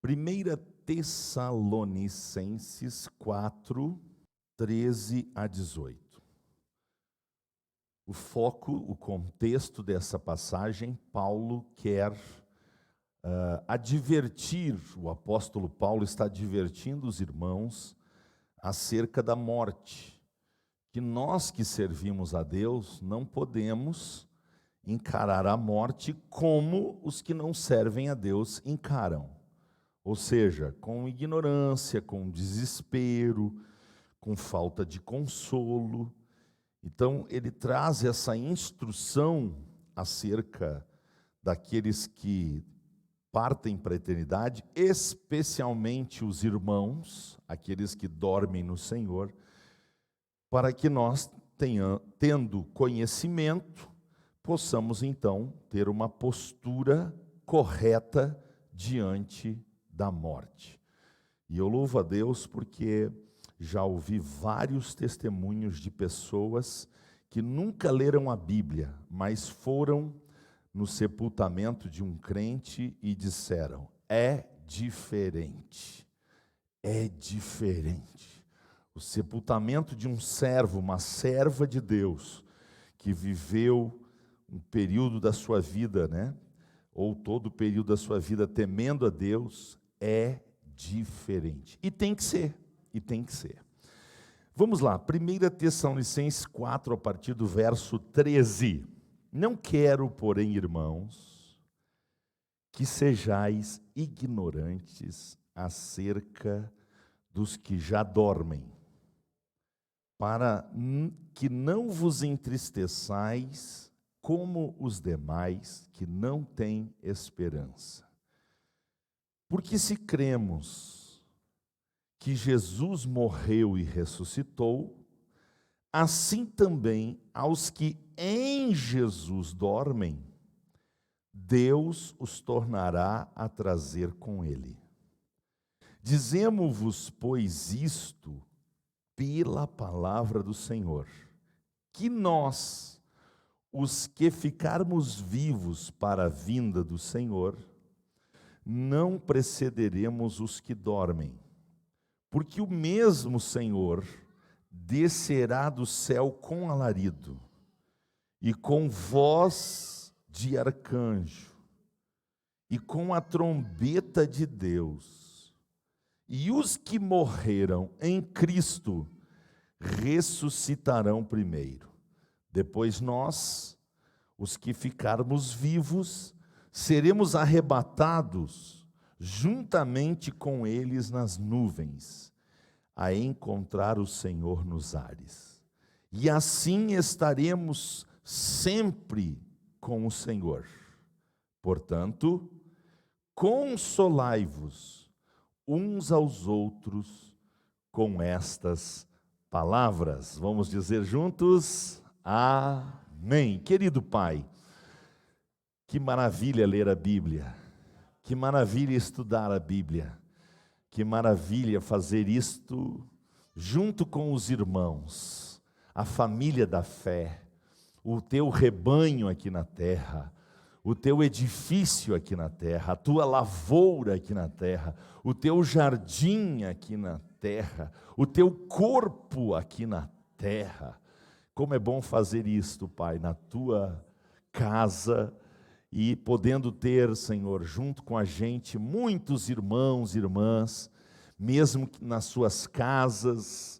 1 Tessalonicenses 4, 13 a 18. O foco, o contexto dessa passagem, Paulo quer advertir, o apóstolo Paulo está advertindo os irmãos acerca da morte, que nós que servimos a Deus não podemos encarar a morte como os que não servem a Deus encaram. Ou seja, com ignorância, com desespero, com falta de consolo. Então, ele traz essa instrução acerca daqueles que partem para a eternidade, especialmente os irmãos, aqueles que dormem no Senhor, para que nós, tendo conhecimento, possamos então ter uma postura correta diante da morte. E eu louvo a Deus porque já ouvi vários testemunhos de pessoas que nunca leram a Bíblia, mas foram no sepultamento de um crente e disseram: é diferente, é diferente. O sepultamento de um servo, uma serva de Deus, que viveu um período da sua vida, ou todo o período da sua vida temendo a Deus, é diferente. E tem que ser, e tem que ser. Vamos lá, 1 Tessalonicenses 4, a partir do verso 13. Não quero, porém, irmãos, que sejais ignorantes acerca dos que já dormem, para que não vos entristeçais como os demais que não têm esperança. Porque se cremos que Jesus morreu e ressuscitou, assim também aos que em Jesus dormem, Deus os tornará a trazer com ele. Dizemo-vos, pois, isto pela palavra do Senhor, que nós, os que ficarmos vivos para a vinda do Senhor, não precederemos os que dormem, porque o mesmo Senhor descerá do céu com alarido, e com voz de arcanjo, e com a trombeta de Deus, e os que morreram em Cristo ressuscitarão primeiro. Depois nós, os que ficarmos vivos, seremos arrebatados juntamente com eles nas nuvens, a encontrar o Senhor nos ares. E assim estaremos sempre com o Senhor. Portanto, consolai-vos uns aos outros com estas palavras. Vamos dizer juntos: amém. Querido Pai, que maravilha ler a Bíblia, que maravilha estudar a Bíblia, que maravilha fazer isto junto com os irmãos, a família da fé, o teu rebanho aqui na terra, o teu edifício aqui na terra, a tua lavoura aqui na terra, o teu jardim aqui na terra, o teu corpo aqui na terra. Como é bom fazer isto, Pai, na tua casa, e podendo ter, Senhor, junto com a gente, muitos irmãos e irmãs, mesmo nas suas casas,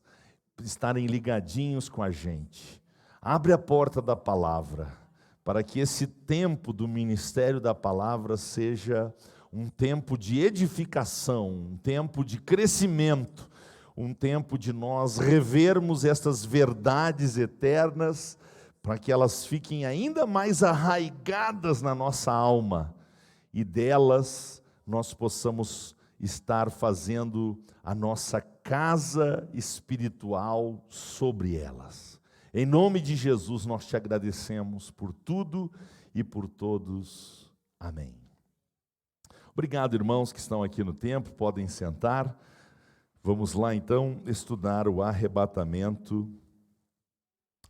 estarem ligadinhos com a gente. Abre a porta da palavra, para que esse tempo do ministério da palavra seja um tempo de edificação, um tempo de crescimento, um tempo de nós revermos estas verdades eternas, para que elas fiquem ainda mais arraigadas na nossa alma, e delas nós possamos estar fazendo a nossa casa espiritual sobre elas. Em nome de Jesus nós te agradecemos por tudo e por todos. Amém. Obrigado, irmãos que estão aqui no templo, podem sentar. Vamos lá então estudar o arrebatamento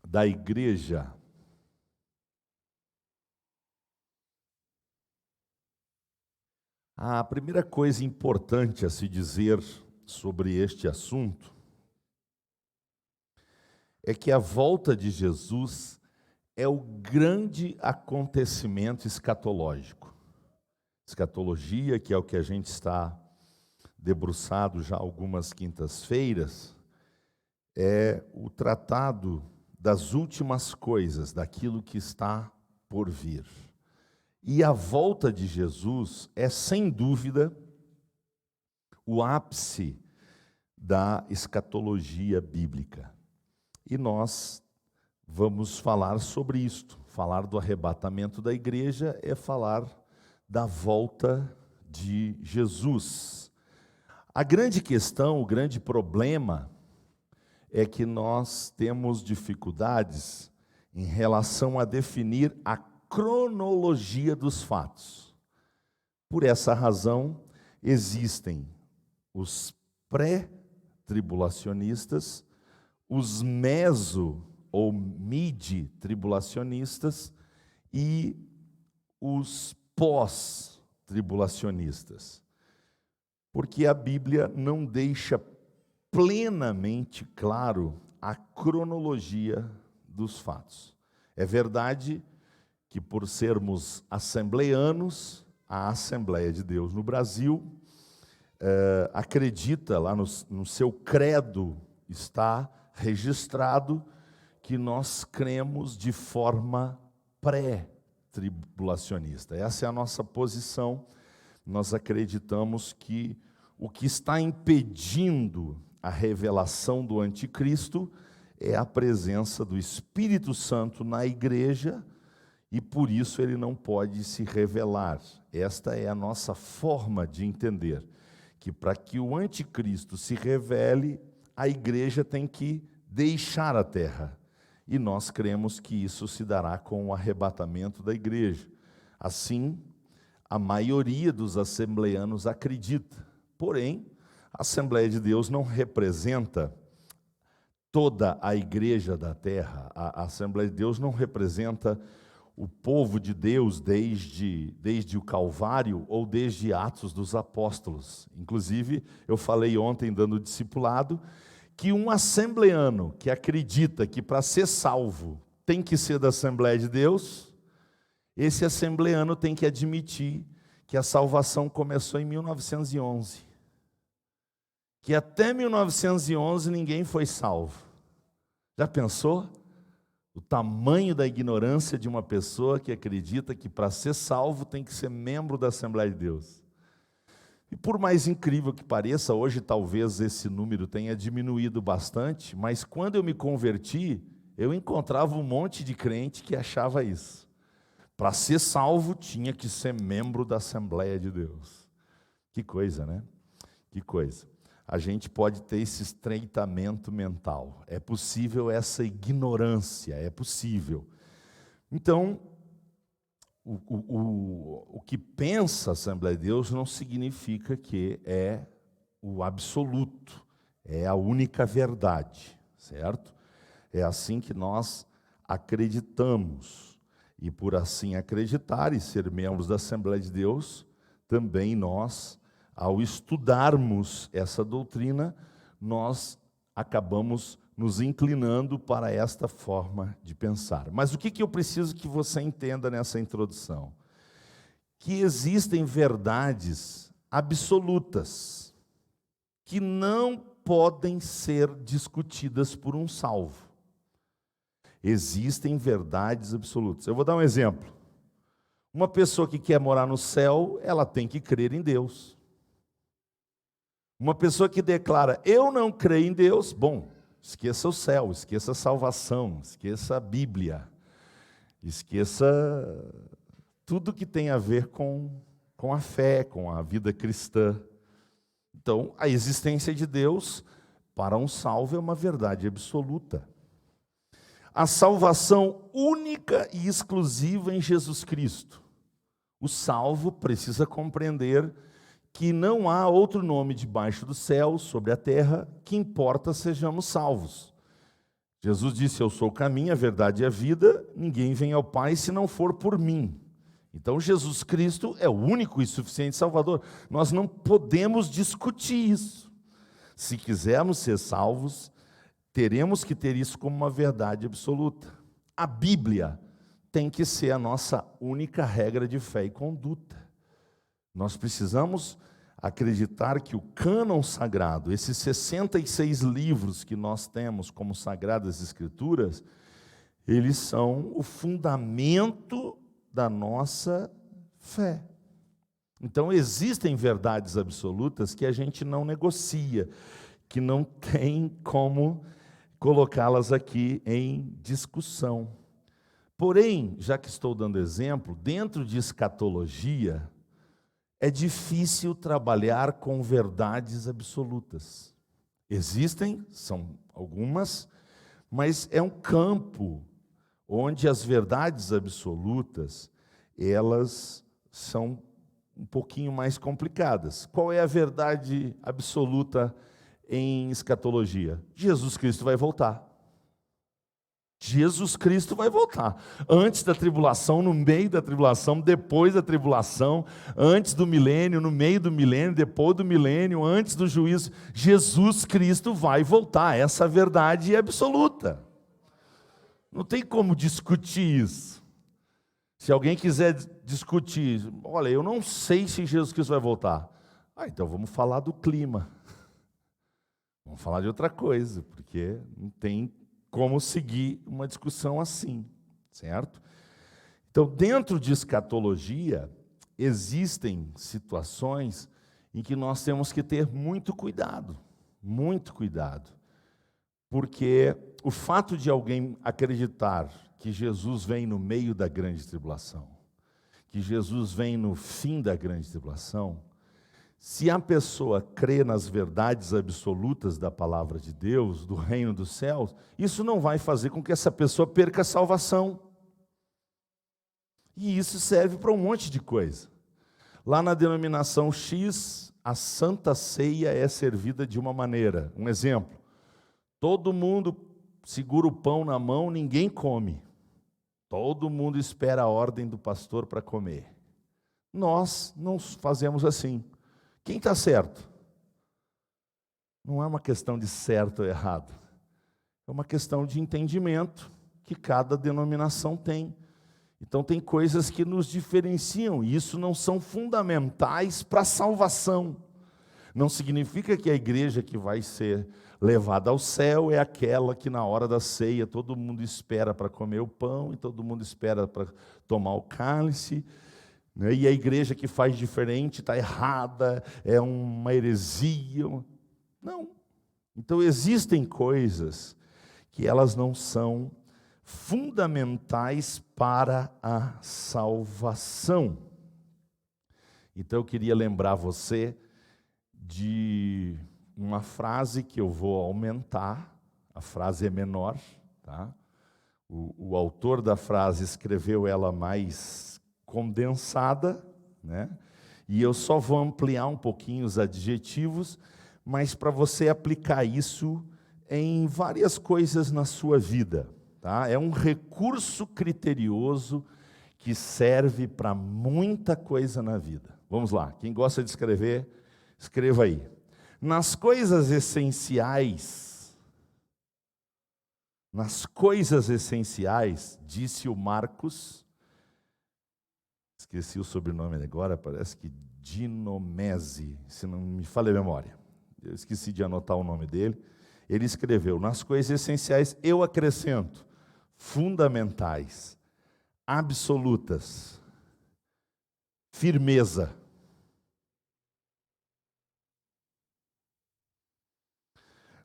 da igreja. A primeira coisa importante a se dizer sobre este assunto é que a volta de Jesus é o grande acontecimento escatológico. Escatologia, que é o que a gente está debruçado já algumas quintas-feiras, é o tratado das últimas coisas, daquilo que está por vir. E a volta de Jesus é, sem dúvida, o ápice da escatologia bíblica. E nós vamos falar sobre isto. Falar do arrebatamento da igreja é falar da volta de Jesus. A grande questão, o grande problema é que nós temos dificuldades em relação a definir a cronologia dos fatos. Por essa razão, existem os pré-tribulacionistas, os meso- ou mid-tribulacionistas e os pós-tribulacionistas. Porque a Bíblia não deixa plenamente claro a cronologia dos fatos. É verdade que, por sermos assembleanos, a Assembleia de Deus no Brasil acredita, lá no seu credo está registrado, que nós cremos de forma pré-tribulacionista. Essa é a nossa posição. Nós acreditamos que o que está impedindo a revelação do anticristo é a presença do Espírito Santo na igreja, e por isso ele não pode se revelar. Esta é a nossa forma de entender, que para que o anticristo se revele, a igreja tem que deixar a terra. E nós cremos que isso se dará com o arrebatamento da igreja. Assim, a maioria dos assembleanos acredita. Porém, a Assembleia de Deus não representa toda a igreja da terra. A Assembleia de Deus não representa o povo de Deus desde o Calvário ou desde Atos dos Apóstolos. Inclusive, eu falei ontem, dando discipulado, que um assembleano que acredita que para ser salvo tem que ser da Assembleia de Deus, esse assembleano tem que admitir que a salvação começou em 1911. Que até 1911 ninguém foi salvo. Já pensou? O tamanho da ignorância de uma pessoa que acredita que para ser salvo tem que ser membro da Assembleia de Deus. E por mais incrível que pareça, hoje talvez esse número tenha diminuído bastante, mas quando eu me converti, eu encontrava um monte de crente que achava isso. Para ser salvo tinha que ser membro da Assembleia de Deus. Que coisa, né? Que coisa. A gente pode ter esse estreitamento mental. É possível essa ignorância, é possível. Então, o que pensa a Assembleia de Deus não significa que é o absoluto, é a única verdade, certo? É assim que nós acreditamos. E por assim acreditar e ser membros da Assembleia de Deus, também nós, ao estudarmos essa doutrina, nós acabamos nos inclinando para esta forma de pensar. Mas o que eu preciso que você entenda nessa introdução? Que existem verdades absolutas que não podem ser discutidas por um salvo. Existem verdades absolutas. Eu vou dar um exemplo. Uma pessoa que quer morar no céu, ela tem que crer em Deus. Uma pessoa que declara, eu não creio em Deus, bom, esqueça o céu, esqueça a salvação, esqueça a Bíblia, esqueça tudo que tem a ver com a fé, com a vida cristã. Então, a existência de Deus, para um salvo, é uma verdade absoluta. A salvação única e exclusiva em Jesus Cristo. O salvo precisa compreender que não há outro nome debaixo do céu, sobre a terra, que importa sejamos salvos. Jesus disse, eu sou o caminho, a verdade e a vida, ninguém vem ao Pai se não for por mim. Então, Jesus Cristo é o único e suficiente Salvador. Nós não podemos discutir isso. Se quisermos ser salvos, teremos que ter isso como uma verdade absoluta. A Bíblia tem que ser a nossa única regra de fé e conduta. Nós precisamos acreditar que o cânon sagrado, esses 66 livros que nós temos como Sagradas Escrituras, eles são o fundamento da nossa fé. Então, existem verdades absolutas que a gente não negocia, que não tem como colocá-las aqui em discussão. Porém, já que estou dando exemplo, dentro de escatologia, é difícil trabalhar com verdades absolutas. Existem, são algumas, mas é um campo onde as verdades absolutas, elas são um pouquinho mais complicadas. Qual é a verdade absoluta em escatologia? Jesus Cristo vai voltar. Jesus Cristo vai voltar. Antes da tribulação, no meio da tribulação, depois da tribulação, antes do milênio, no meio do milênio, depois do milênio, antes do juízo. Jesus Cristo vai voltar. Essa verdade é absoluta. Não tem como discutir isso. Se alguém quiser discutir, olha, eu não sei se Jesus Cristo vai voltar. Então vamos falar do clima. Vamos falar de outra coisa, porque não tem como seguir uma discussão assim, certo? Então, dentro de escatologia, existem situações em que nós temos que ter muito cuidado, porque o fato de alguém acreditar que Jesus vem no meio da grande tribulação, que Jesus vem no fim da grande tribulação, se a pessoa crê nas verdades absolutas da palavra de Deus, do reino dos céus, isso não vai fazer com que essa pessoa perca a salvação. E isso serve para um monte de coisa. Lá na denominação X, a Santa Ceia é servida de uma maneira. Um exemplo, todo mundo segura o pão na mão, ninguém come. Todo mundo espera a ordem do pastor para comer. Nós não fazemos assim. Quem está certo? Não é uma questão de certo ou errado. É uma questão de entendimento que cada denominação tem. Então tem coisas que nos diferenciam, e isso não são fundamentais para a salvação. Não significa que a igreja que vai ser levada ao céu é aquela que na hora da ceia todo mundo espera para comer o pão e todo mundo espera para tomar o cálice. E a igreja que faz diferente está errada, é uma heresia. Não. Então existem coisas que elas não são fundamentais para a salvação. Então eu queria lembrar você de uma frase que eu vou aumentar, a frase é menor, tá? O autor da frase escreveu ela mais condensada, né? E eu só vou ampliar um pouquinho os adjetivos, mas para você aplicar isso em várias coisas na sua vida, tá? É um recurso criterioso que serve para muita coisa na vida. Vamos lá, quem gosta de escrever, escreva aí. Nas coisas essenciais, disse o Marcos, esqueci o sobrenome agora, parece que Dinomese, se não me falha a memória. Eu esqueci de anotar o nome dele. Ele escreveu, nas coisas essenciais, eu acrescento, fundamentais, absolutas, firmeza.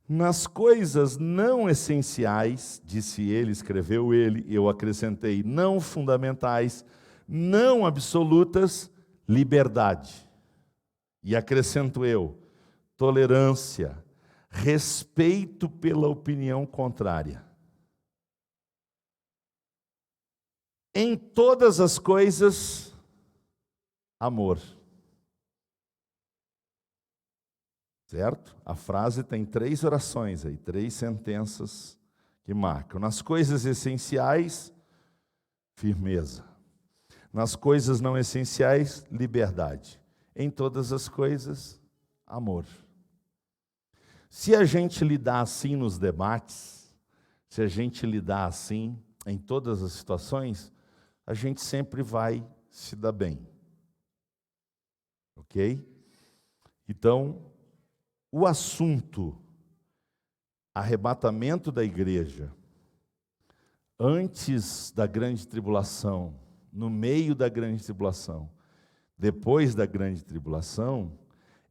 Nas coisas não essenciais, disse ele, escreveu ele, eu acrescentei, não fundamentais, não absolutas, liberdade. E acrescento eu, tolerância, respeito pela opinião contrária. Em todas as coisas, amor. Certo? A frase tem 3 orações aí, 3 sentenças que marcam. Nas coisas essenciais, firmeza. Nas coisas não essenciais, liberdade. Em todas as coisas, amor. Se a gente lidar assim nos debates, se a gente lidar assim em todas as situações, a gente sempre vai se dar bem. Ok? Então, o assunto arrebatamento da igreja, antes da grande tribulação, no meio da grande tribulação, depois da grande tribulação,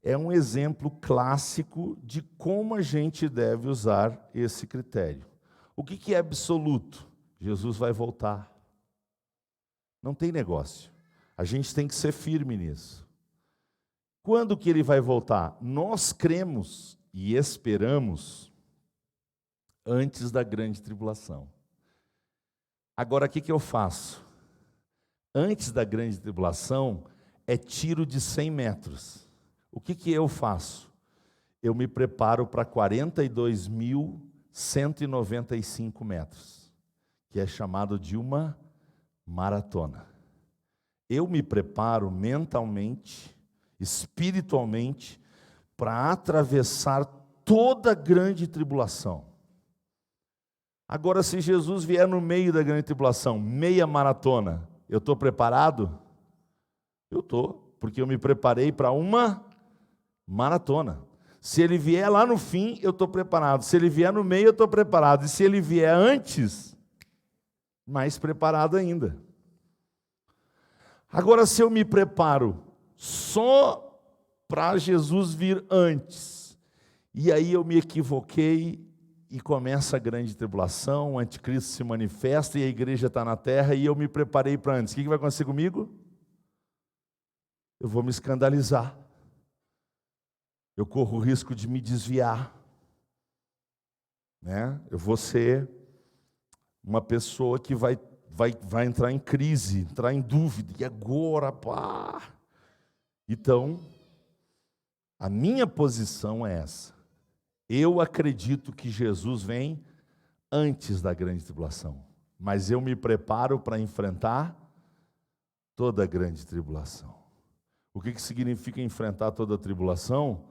é um exemplo clássico de como a gente deve usar esse critério. O que é absoluto? Jesus vai voltar. Não tem negócio. A gente tem que ser firme nisso. Quando que ele vai voltar? Nós cremos e esperamos antes da grande tribulação. Agora, o que eu faço? Antes da grande tribulação, é tiro de 100 metros. O que eu faço? Eu me preparo para 42.195 metros, que é chamado de uma maratona. Eu me preparo mentalmente, espiritualmente, para atravessar toda a grande tribulação. Agora, se Jesus vier no meio da grande tribulação, meia maratona, eu estou preparado? Eu estou, porque eu me preparei para uma maratona. Se ele vier lá no fim, eu estou preparado. Se ele vier no meio, eu estou preparado. E se ele vier antes, mais preparado ainda. Agora, se eu me preparo só para Jesus vir antes, e aí eu me equivoquei, e começa a grande tribulação, o anticristo se manifesta e a igreja está na terra e eu me preparei para antes. O que vai acontecer comigo? Eu vou me escandalizar. Eu corro o risco de me desviar. Né? Eu vou ser uma pessoa que vai entrar em crise, entrar em dúvida. E agora, pá? Então, a minha posição é essa. Eu acredito que Jesus vem antes da grande tribulação, mas eu me preparo para enfrentar toda a grande tribulação. O que significa enfrentar toda a tribulação?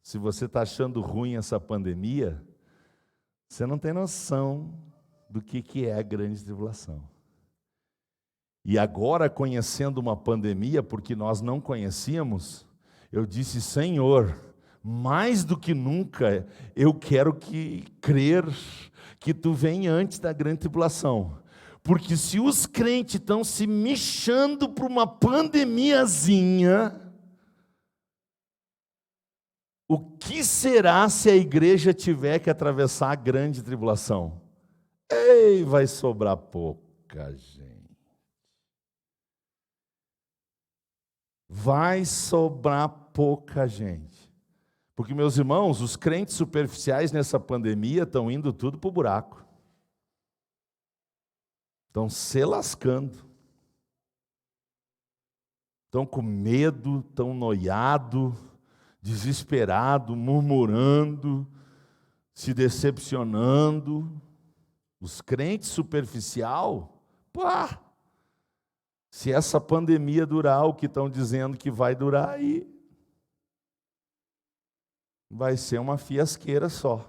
Se você está achando ruim essa pandemia, você não tem noção do que é a grande tribulação. E agora, conhecendo uma pandemia, porque nós não conhecíamos, eu disse, Senhor, mais do que nunca, eu quero crer que tu vem antes da grande tribulação. Porque se os crentes estão se mexendo para uma pandemiazinha, o que será se a igreja tiver que atravessar a grande tribulação? Ei, vai sobrar pouca gente. Vai sobrar pouca gente. Porque, meus irmãos, os crentes superficiais nessa pandemia estão indo tudo para o buraco. Estão se lascando. Estão com medo, estão noiados, desesperados, murmurando, se decepcionando. Os crentes superficial, pá! Se essa pandemia durar o que estão dizendo que vai durar, aí vai ser uma fiasqueira só.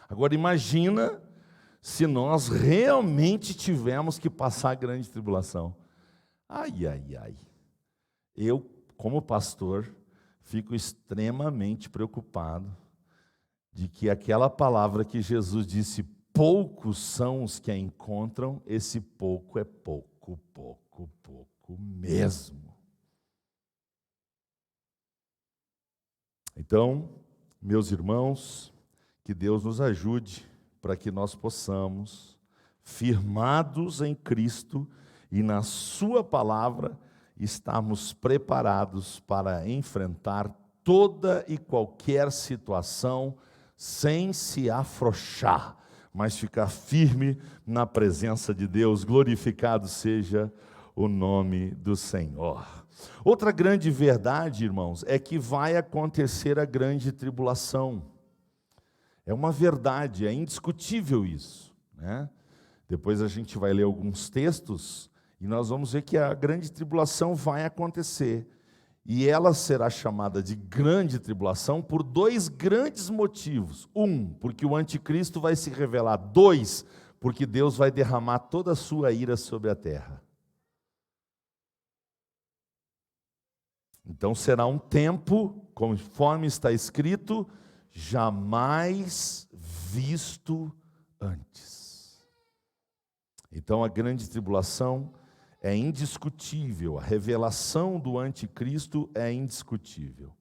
Agora imagina se nós realmente tivermos que passar a grande tribulação. Ai, ai, ai. Eu, como pastor, fico extremamente preocupado de que aquela palavra que Jesus disse, poucos são os que a encontram, esse pouco é pouco, pouco, pouco mesmo. Então, meus irmãos, que Deus nos ajude para que nós possamos, firmados em Cristo e na sua palavra, estarmos preparados para enfrentar toda e qualquer situação sem se afrouxar, mas ficar firme na presença de Deus. Glorificado seja o nome do Senhor. Outra grande verdade, irmãos, é que vai acontecer a grande tribulação. É uma verdade, é indiscutível isso, né? Depois a gente vai ler alguns textos e nós vamos ver que a grande tribulação vai acontecer. E ela será chamada de grande tribulação por dois grandes motivos. Um, porque o anticristo vai se revelar. Dois, porque Deus vai derramar toda a sua ira sobre a terra. Então será um tempo, conforme está escrito, jamais visto antes. Então a grande tribulação é indiscutível, a revelação do anticristo é indiscutível.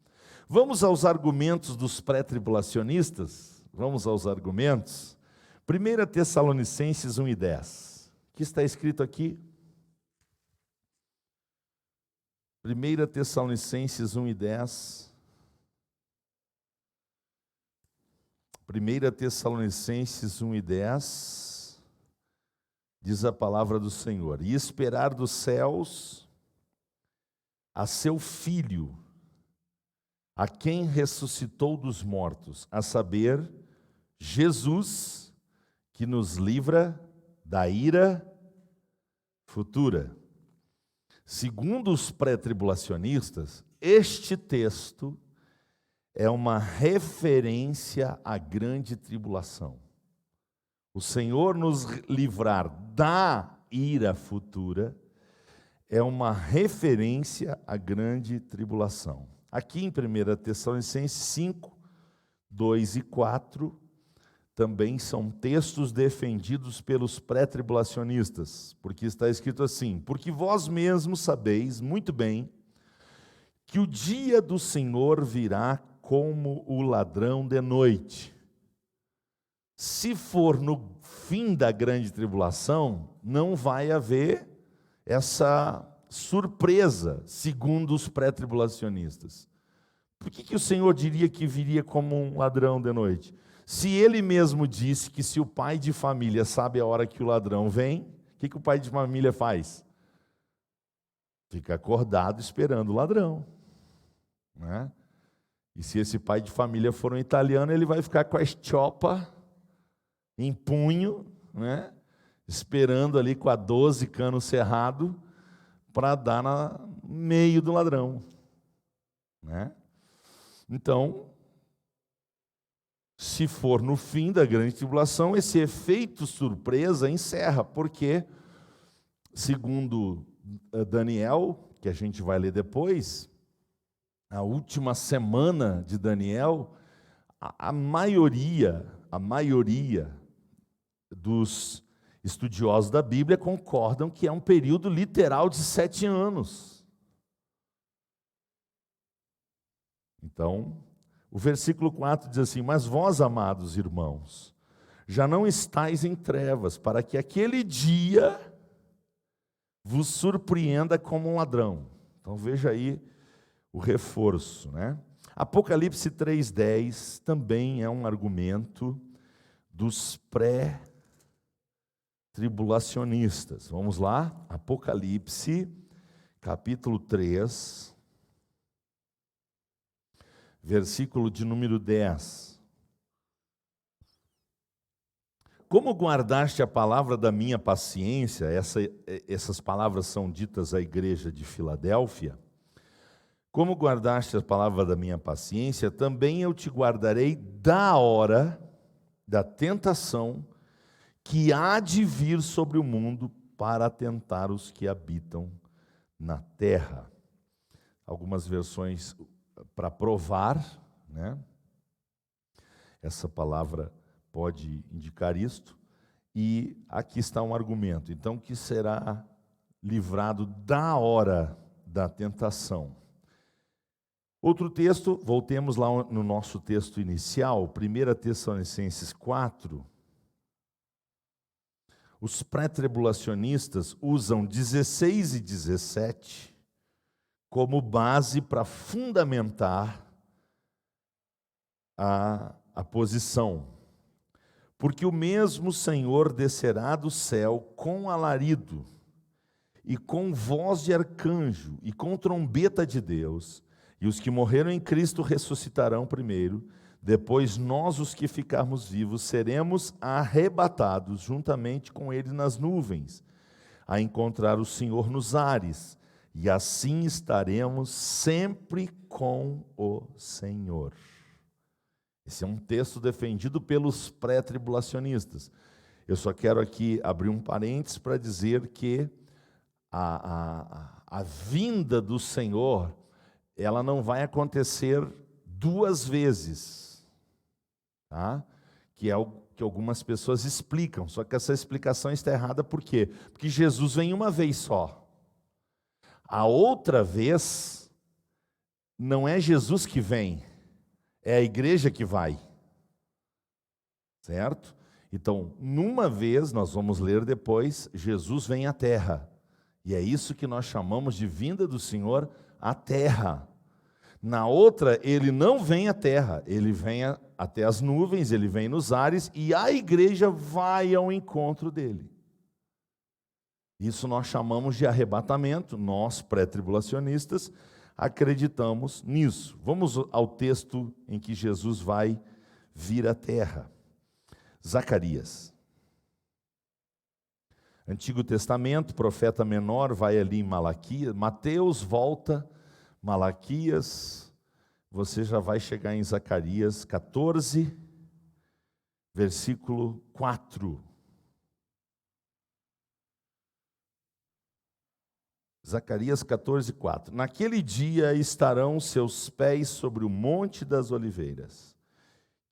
Vamos aos argumentos dos pré-tribulacionistas? Vamos aos argumentos? 1 Tessalonicenses 1:10. O que está escrito aqui? 1 Tessalonicenses 1:10. 1 Tessalonicenses 1:10. Diz a palavra do Senhor: e esperar dos céus a seu Filho, a quem ressuscitou dos mortos, a saber, Jesus, que nos livra da ira futura. Segundo os pré-tribulacionistas, este texto é uma referência à grande tribulação. O Senhor nos livrar da ira futura é uma referência à grande tribulação. Aqui em 1 Tessalonicenses 5, 2 e 4, também são textos defendidos pelos pré-tribulacionistas, porque está escrito assim: porque vós mesmos sabeis muito bem que o dia do Senhor virá como o ladrão de noite. Se for no fim da grande tribulação, não vai haver essa surpresa, segundo os pré-tribulacionistas. Por que o Senhor diria que viria como um ladrão de noite? Se ele mesmo disse que se o pai de família sabe a hora que o ladrão vem, o que o pai de família faz? Fica acordado esperando o ladrão, né? E se esse pai de família for um italiano, ele vai ficar com a estiopa em punho, né? Esperando ali com a 12 cano cerrado para dar no meio do ladrão, né? Então, se for no fim da grande tribulação, esse efeito surpresa encerra, porque, segundo Daniel, que a gente vai ler depois, a última semana de Daniel, a maioria dos estudiosos da Bíblia concordam que é um período literal de 7 anos. Então, o versículo 4 diz assim: mas vós, amados irmãos, já não estáis em trevas, para que aquele dia vos surpreenda como um ladrão. Então veja aí o reforço, né? Apocalipse 3:10 também é um argumento dos pré-tribulacionistas. Vamos lá? Apocalipse, capítulo 3, versículo de número 10. Como guardaste a palavra da minha paciência, essas palavras são ditas à igreja de Filadélfia. Como guardaste a palavra da minha paciência, também eu te guardarei da hora da tentação que há de vir sobre o mundo para tentar os que habitam na terra. Algumas versões para provar, né? Essa palavra pode indicar isto. E aqui está um argumento. Então, que será livrado da hora da tentação. Outro texto, voltemos lá no nosso texto inicial, 1 Tessalonicenses 4. Os pré-tribulacionistas usam 16 e 17 como base para fundamentar a posição. Porque o mesmo Senhor descerá do céu com alarido, e com voz de arcanjo, e com trombeta de Deus, e os que morreram em Cristo ressuscitarão primeiro. Depois nós, os que ficarmos vivos, seremos arrebatados juntamente com ele nas nuvens, a encontrar o Senhor nos ares, e assim estaremos sempre com o Senhor. Esse é um texto defendido pelos pré-tribulacionistas. Eu só quero aqui abrir um parênteses para dizer que a vinda do Senhor, ela não vai acontecer duas vezes, tá? Que é o que algumas pessoas explicam, só que essa explicação está errada. Por quê? Porque Jesus vem uma vez só. A outra vez, não é Jesus que vem, é a igreja que vai, certo? Então, numa vez, nós vamos ler depois, Jesus vem à terra, e é isso que nós chamamos de vinda do Senhor à terra. Na outra, ele não vem à terra, ele vem até as nuvens, ele vem nos ares, e a igreja vai ao encontro dele. Isso nós chamamos de arrebatamento, nós pré-tribulacionistas acreditamos nisso. Vamos ao texto em que Jesus vai vir à terra. Zacarias. Antigo Testamento, profeta menor, vai ali em Malaquias. Mateus volta, Malaquias, você já vai chegar em Zacarias 14, versículo 4. Zacarias 14, 4. Naquele dia estarão seus pés sobre o Monte das Oliveiras,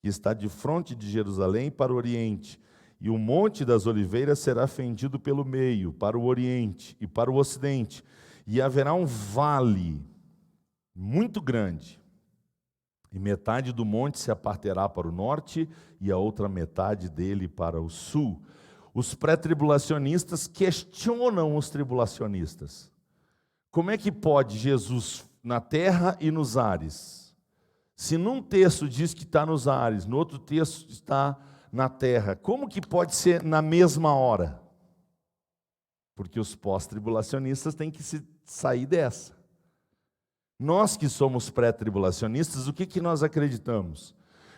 que está de fronte de Jerusalém para o oriente, e o Monte das Oliveiras será fendido pelo meio, para o oriente e para o ocidente, e haverá um vale muito grande, e metade do monte se apartará para o norte, e a outra metade dele para o sul. Os pré-tribulacionistas questionam os tribulacionistas. Como é que pode Jesus na terra e nos ares? Se num texto diz que está nos ares, no outro texto está na terra, como que pode ser na mesma hora? Porque os pós-tribulacionistas têm que sair dessa. Nós que somos pré-tribulacionistas, o que nós acreditamos?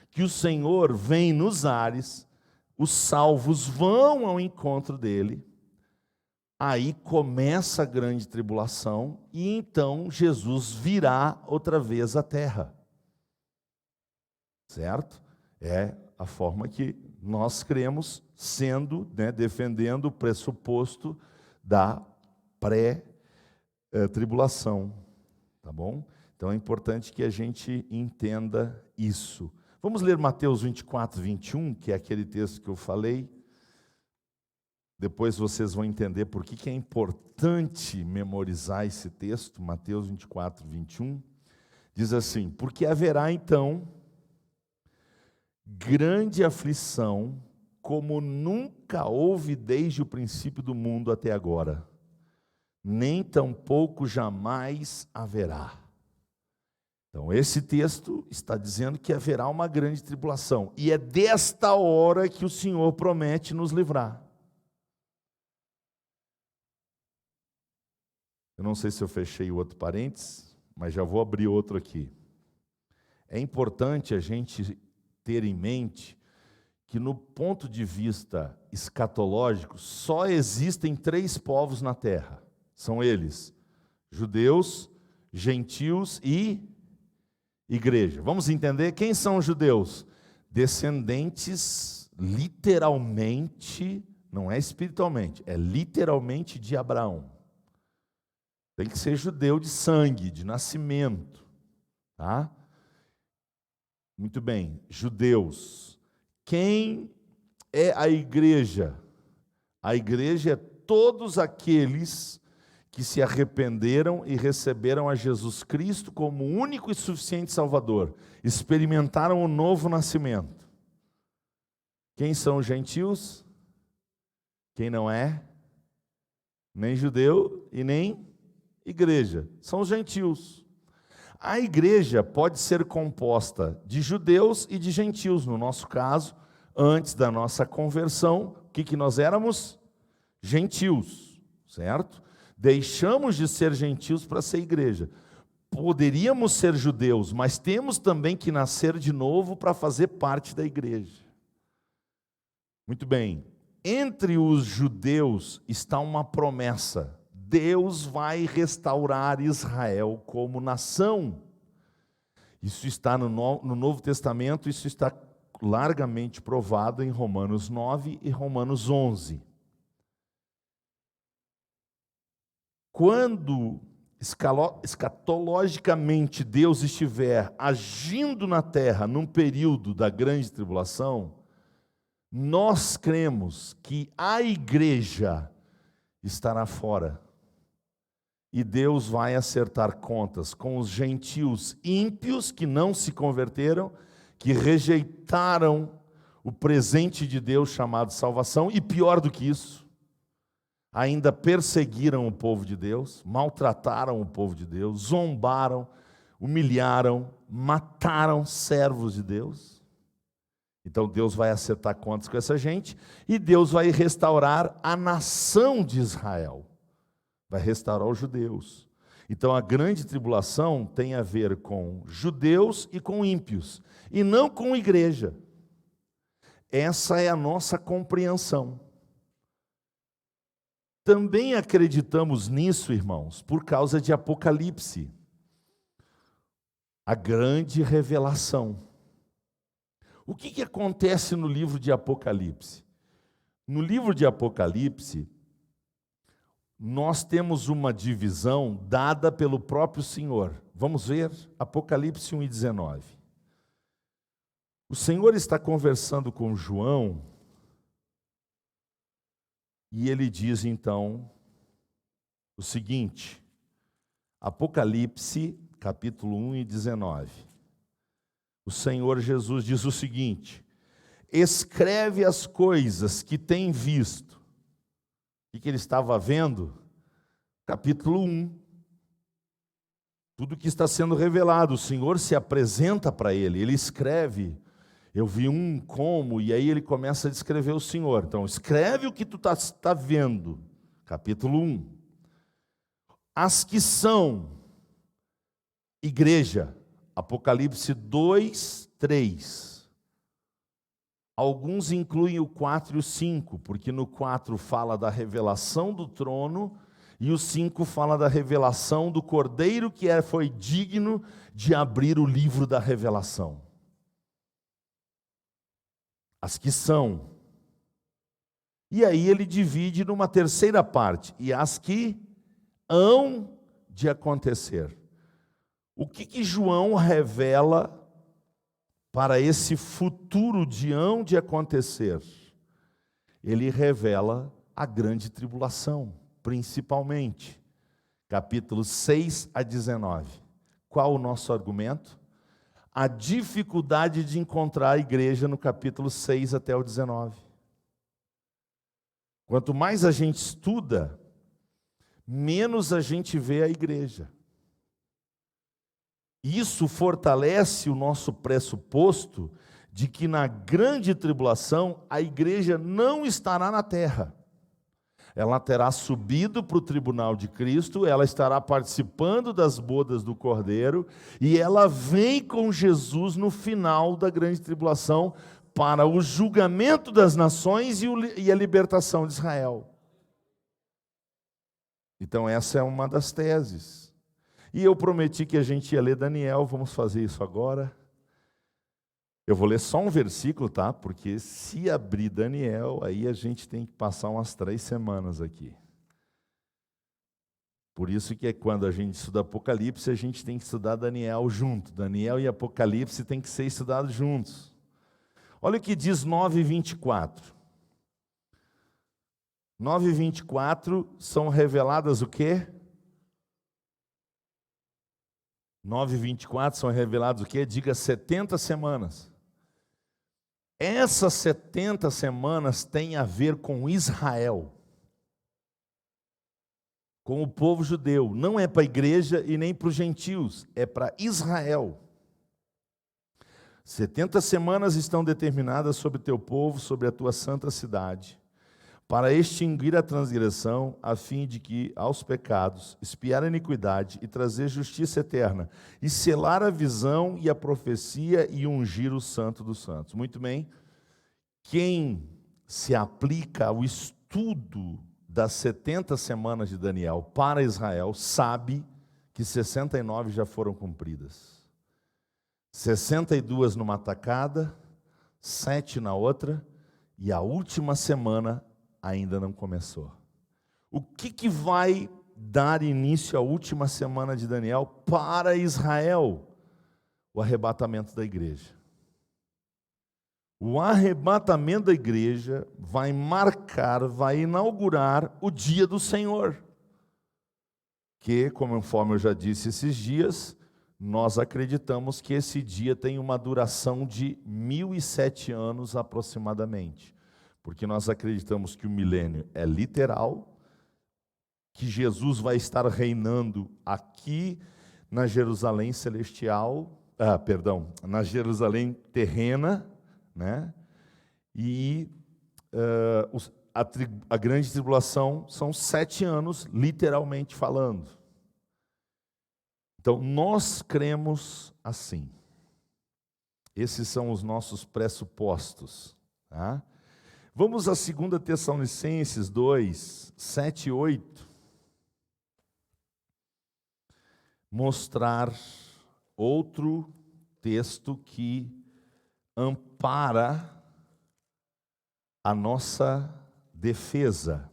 Que o Senhor vem nos ares, os salvos vão ao encontro dele, aí começa a grande tribulação, e então Jesus virá outra vez à terra. Certo? É a forma que nós cremos, sendo, defendendo o pressuposto da pré-tribulação. Tá bom? Então é importante que a gente entenda isso. Vamos ler Mateus 24, 21, que é aquele texto que eu falei. Depois vocês vão entender por que é importante memorizar esse texto. Mateus 24, 21. Diz assim: porque haverá então grande aflição, como nunca houve desde o princípio do mundo até agora, nem tampouco jamais haverá. Então, esse texto está dizendo que haverá uma grande tribulação, e é desta hora que o Senhor promete nos livrar. Eu não sei se eu fechei o outro parênteses, mas já vou abrir outro aqui. É importante a gente ter em mente que, no ponto de vista escatológico, só existem 3 povos na terra. São eles: judeus, gentios e igreja. Vamos entender quem são os judeus? Descendentes, literalmente, não é espiritualmente, é literalmente de Abraão. Tem que ser judeu de sangue, de nascimento, tá? Muito bem, judeus. Quem é a igreja? A igreja é todos aqueles que se arrependeram e receberam a Jesus Cristo como único e suficiente Salvador, experimentaram o novo nascimento. Quem são os gentios? Quem não é? Nem judeu e nem igreja. São os gentios. A igreja pode ser composta de judeus e de gentios. No nosso caso, antes da nossa conversão, o que nós éramos? Gentios, certo? Deixamos de ser gentios para ser igreja. poderíamos ser judeus, mas temos também que nascer de novo para fazer parte da igreja. Muito bem, entre os judeus está uma promessa: Deus vai restaurar Israel como nação. Isso está no Novo Testamento, isso está largamente provado em Romanos 9 e Romanos 11. Quando escatologicamente Deus estiver agindo na terra num período da grande tribulação, nós cremos que a igreja estará fora. E Deus vai acertar contas com os gentios ímpios que não se converteram, que rejeitaram o presente de Deus chamado salvação, e pior do que isso, ainda perseguiram o povo de Deus, maltrataram o povo de Deus, zombaram, humilharam, mataram servos de Deus. Então Deus vai acertar contas com essa gente, e Deus vai restaurar a nação de Israel, vai restaurar os judeus. Então a grande tribulação tem a ver com judeus e com ímpios, e não com igreja. Essa é a nossa compreensão. Também acreditamos nisso, irmãos, por causa de Apocalipse, a grande revelação. O que acontece no livro de Apocalipse? No livro de Apocalipse, nós temos uma divisão dada pelo próprio Senhor. Vamos ver Apocalipse 1:19. O Senhor está conversando com João, e ele diz então o seguinte, Apocalipse capítulo 1:19. O Senhor Jesus diz o seguinte: escreve as coisas que tem visto. O que ele estava vendo? Capítulo 1. Tudo que está sendo revelado, o Senhor se apresenta para ele, ele escreve. Eu vi como, e aí ele começa a descrever o Senhor. Então, escreve o que tu está vendo. Capítulo 1. As que são igreja, Apocalipse 2:3. Alguns incluem o 4 e o 5, porque no 4 fala da revelação do trono, e o 5 fala da revelação do Cordeiro que foi digno de abrir o livro da revelação. As que são. E aí ele divide numa terceira parte, e as que hão de acontecer. O que João revela para esse futuro de hão de acontecer? Ele revela a grande tribulação, principalmente. Capítulos 6-19. Qual o nosso argumento? A dificuldade de encontrar a igreja no capítulo 6 até o 19. Quanto mais a gente estuda, menos a gente vê a igreja. Isso fortalece o nosso pressuposto de que na grande tribulação a igreja não estará na terra. Ela terá subido para o tribunal de Cristo, ela estará participando das bodas do Cordeiro, e ela vem com Jesus no final da grande tribulação para o julgamento das nações e a libertação de Israel. Então essa é uma das teses. E eu prometi que a gente ia ler Daniel, vamos fazer isso agora. Eu vou ler só um versículo, tá? Porque se abrir Daniel, aí a gente tem que passar umas 3 semanas aqui. Por isso que quando a gente estuda Apocalipse, a gente tem que estudar Daniel junto. Daniel e Apocalipse tem que ser estudados juntos. Olha o que diz 9:24. 9:24 são reveladas o quê? 9:24 são revelados o quê? Diga 70 semanas. Essas 70 semanas têm a ver com Israel, com o povo judeu. Não é para a igreja e nem para os gentios, é para Israel. 70 semanas estão determinadas sobre o teu povo, sobre a tua santa cidade, para extinguir a transgressão, a fim de que aos pecados expiar a iniquidade e trazer justiça eterna, e selar a visão e a profecia e ungir o Santo dos Santos. Muito bem, quem se aplica ao estudo das 70 semanas de Daniel para Israel sabe que 69 já foram cumpridas. 62 numa tacada, 7 na outra, e a última semana ainda não começou. O que vai dar início à última semana de Daniel para Israel? O arrebatamento da igreja. O arrebatamento da igreja vai marcar, vai inaugurar o dia do Senhor. Que, conforme eu já disse esses dias, nós acreditamos que esse dia tem uma duração de 1007 anos aproximadamente. Porque nós acreditamos que o milênio é literal, que Jesus vai estar reinando aqui na Jerusalém celestial, na Jerusalém terrena, né? E a grande tribulação são 7 anos, literalmente falando. Então, nós cremos assim. Esses são os nossos pressupostos, tá? Vamos a 2 Tessalonicenses 2, 7 e 8. Mostrar outro texto que ampara a nossa defesa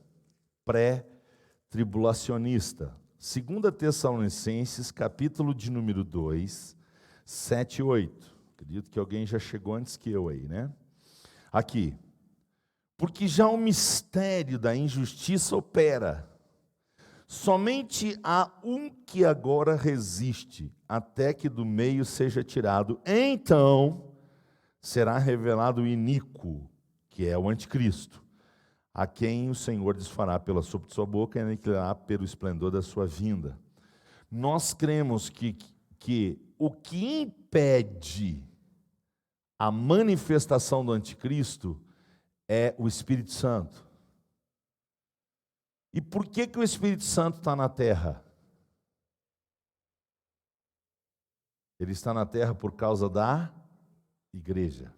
pré-tribulacionista. 2 Tessalonicenses, capítulo de número 2, 7 e 8. Acredito que alguém já chegou antes que eu aí, né? Aqui. Porque já o mistério da injustiça opera. Somente há um que agora resiste, até que do meio seja tirado. Então será revelado o iníquo, que é o anticristo, a quem o Senhor desfará pela sopro de sua boca e aniquilará pelo esplendor da sua vinda. Nós cremos que o que impede a manifestação do anticristo é o Espírito Santo. E por que o Espírito Santo está na terra? Ele está na terra por causa da igreja.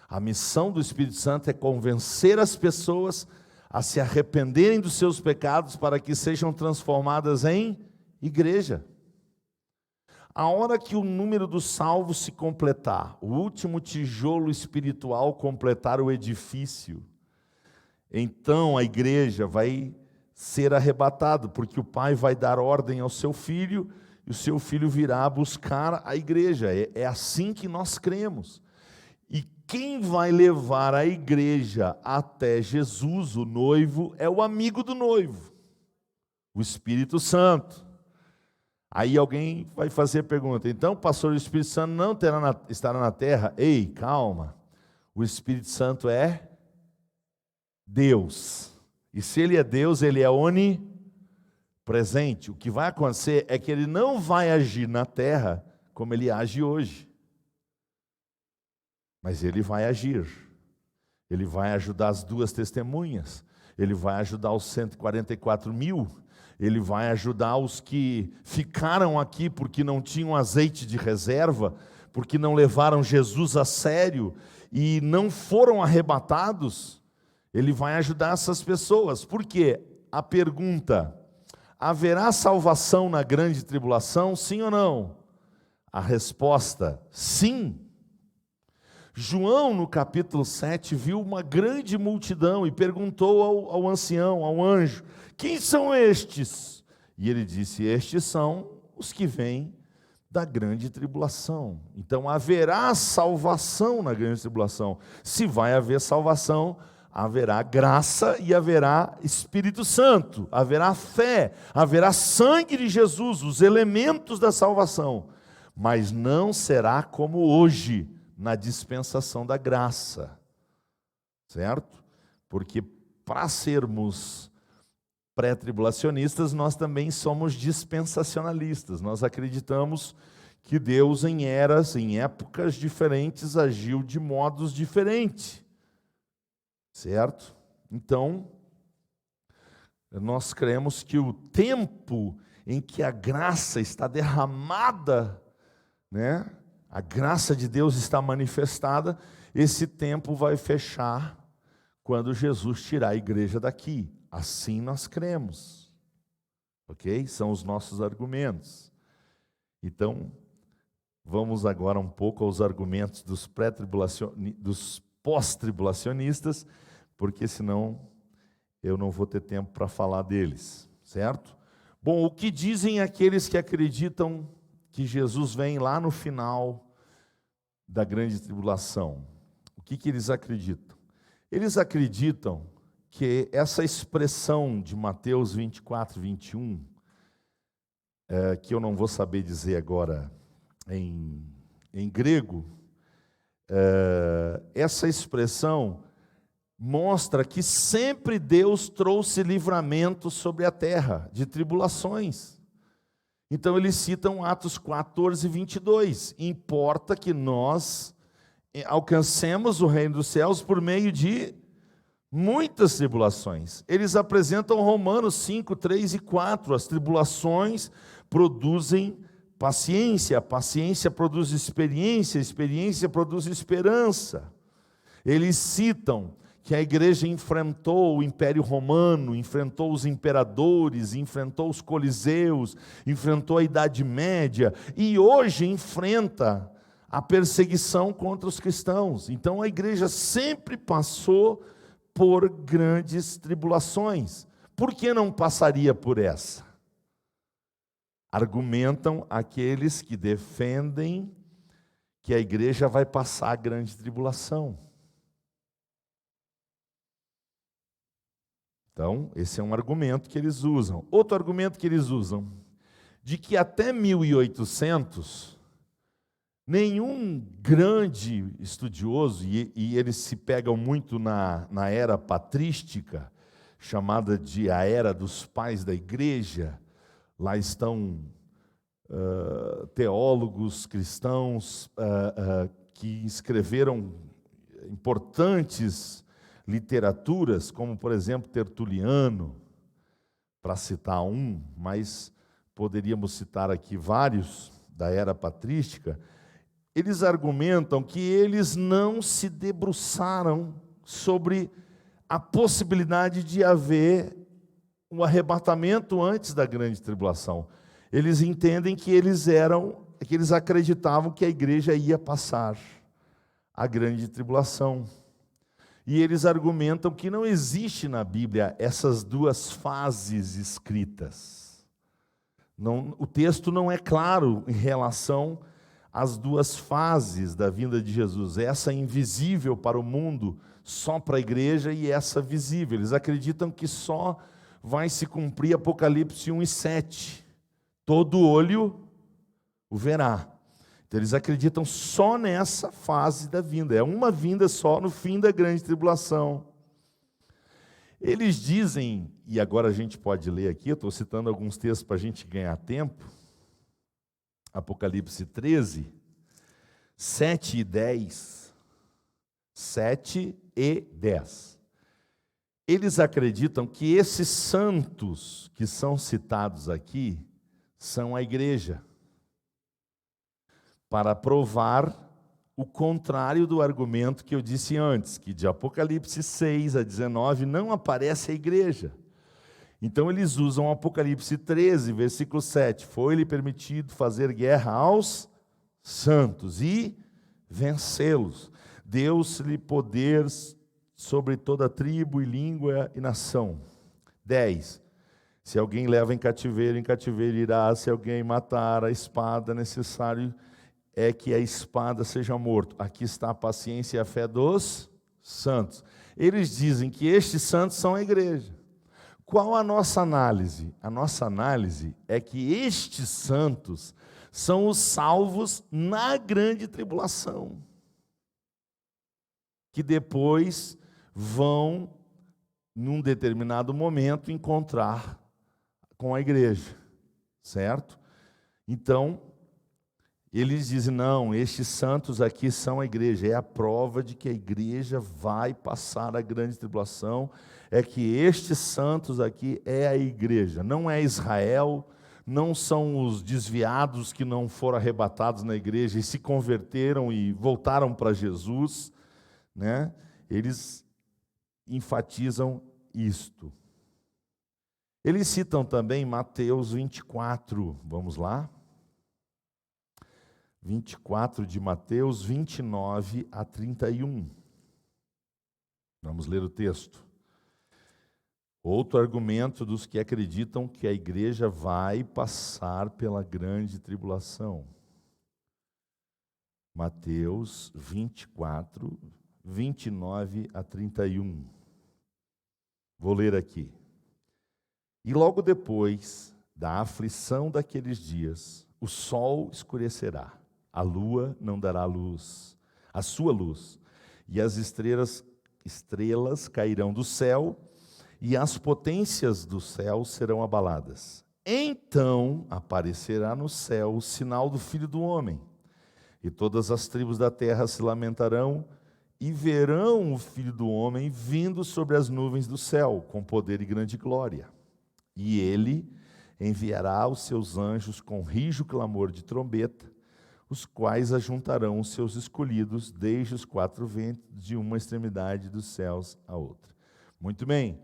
A missão do Espírito Santo é convencer as pessoas a se arrependerem dos seus pecados para que sejam transformadas em igreja. A hora que o número dos salvos se completar, o último tijolo espiritual completar o edifício, então a igreja vai ser arrebatada, porque o pai vai dar ordem ao seu filho, e o seu filho virá buscar a igreja. É assim que nós cremos. E quem vai levar a igreja até Jesus, o noivo, é o amigo do noivo, o Espírito Santo. Aí alguém vai fazer a pergunta: então, pastor, o Espírito Santo não estará na terra? Ei, calma. O Espírito Santo é Deus. E se ele é Deus, ele é onipresente. O que vai acontecer é que ele não vai agir na terra como ele age hoje. Mas ele vai agir. Ele vai ajudar as 2 testemunhas. Ele vai ajudar os 144.000. Ele vai ajudar os que ficaram aqui porque não tinham azeite de reserva, porque não levaram Jesus a sério e não foram arrebatados. Ele vai ajudar essas pessoas. Por quê? A pergunta: haverá salvação na grande tribulação, sim ou não? A resposta: sim. João, no capítulo 7, viu uma grande multidão e perguntou ao ancião, ao anjo: quem são estes? E ele disse: estes são os que vêm da grande tribulação. Então haverá salvação na grande tribulação. Se vai haver salvação, haverá graça e haverá Espírito Santo, haverá fé, haverá sangue de Jesus, os elementos da salvação. Mas não será como hoje, na dispensação da graça, certo? Porque para sermos pré-tribulacionistas, nós também somos dispensacionalistas. Nós acreditamos que Deus em eras, em épocas diferentes, agiu de modos diferentes, certo? Então, nós cremos que o tempo em que a graça está derramada, né, a graça de Deus está manifestada, esse tempo vai fechar quando Jesus tirar a igreja daqui. Assim nós cremos. Ok? São os nossos argumentos. Então, vamos agora um pouco aos argumentos dos pós-tribulacionistas, porque senão eu não vou ter tempo para falar deles, certo? Bom, o que dizem aqueles que acreditam que Jesus vem lá no final da grande tribulação? O que eles acreditam? Eles acreditam que essa expressão de Mateus 24, 21, que eu não vou saber dizer agora em grego, essa expressão mostra que sempre Deus trouxe livramento sobre a terra, de tribulações. Então eles citam Atos 14, 22. Importa que nós alcancemos o reino dos céus por meio de muitas tribulações. Eles apresentam Romanos 5, 3 e 4. As tribulações produzem paciência, a paciência produz experiência, a experiência produz esperança. Eles citam que a igreja enfrentou o Império Romano, enfrentou os imperadores, enfrentou os coliseus, enfrentou a Idade Média e hoje enfrenta a perseguição contra os cristãos. Então a igreja sempre passou por grandes tribulações. Por que não passaria por essa? Argumentam aqueles que defendem que a igreja vai passar a grande tribulação. Então, esse é um argumento que eles usam. Outro argumento que eles usam, de que até 1800, nenhum grande estudioso, e eles se pegam muito na era patrística, chamada de a era dos pais da igreja. Lá estão teólogos cristãos que escreveram importantes literaturas, como por exemplo Tertuliano, para citar um, mas poderíamos citar aqui vários da era patrística. Eles argumentam que eles não se debruçaram sobre a possibilidade de haver um arrebatamento antes da grande tribulação. Eles entendem que eles acreditavam que a igreja ia passar a grande tribulação. E eles argumentam que não existe na Bíblia essas duas fases escritas. Não, o texto não é claro em relação às duas fases da vinda de Jesus. Essa invisível para o mundo, só para a igreja, e essa visível. Eles acreditam que só vai se cumprir Apocalipse 1 e 7. Todo olho o verá. Então eles acreditam só nessa fase da vinda. É uma vinda só no fim da grande tribulação. Eles dizem, e agora a gente pode ler aqui, eu estou citando alguns textos para a gente ganhar tempo. Apocalipse 13, 7 e 10. 7 e 10. Eles acreditam que esses santos que são citados aqui são a igreja, para provar o contrário do argumento que eu disse antes, que de Apocalipse 6 a 19 não aparece a igreja. Então eles usam Apocalipse 13, versículo 7. Foi-lhe permitido fazer guerra aos santos e vencê-los. Deu-se-lhe poder sobre toda tribo e língua e nação. 10. Se alguém leva em cativeiro irá. Se alguém matar a espada, necessário é que a espada seja morto. Aqui está a paciência e a fé dos santos. Eles dizem que estes santos são a igreja. Qual a nossa análise? A nossa análise é que estes santos são os salvos na grande tribulação, que depois vão, num determinado momento, encontrar com a igreja, certo? Então, Eles dizem, não, estes santos aqui são a igreja, é a prova de que a igreja vai passar a grande tribulação, é que estes santos aqui é a igreja, não é Israel, não são os desviados que não foram arrebatados na igreja e se converteram e voltaram para Jesus, né? Eles enfatizam isto. Eles citam também Mateus 24, vamos lá? 24 de Mateus, 29 a 31. Vamos ler o texto. Outro argumento dos que acreditam que a igreja vai passar pela grande tribulação. Mateus 24, 29 a 31. Vou ler aqui. E logo depois da aflição daqueles dias, o sol escurecerá, a lua não dará luz, a sua luz, e as estrelas cairão do céu, e as potências do céu serão abaladas. Então aparecerá no céu o sinal do Filho do Homem, e todas as tribos da terra se lamentarão, e verão o Filho do Homem vindo sobre as nuvens do céu, com poder e grande glória. E ele enviará os seus anjos com rijo clamor de trombeta, os quais ajuntarão os seus escolhidos desde os quatro ventos, de uma extremidade dos céus à outra. Muito bem,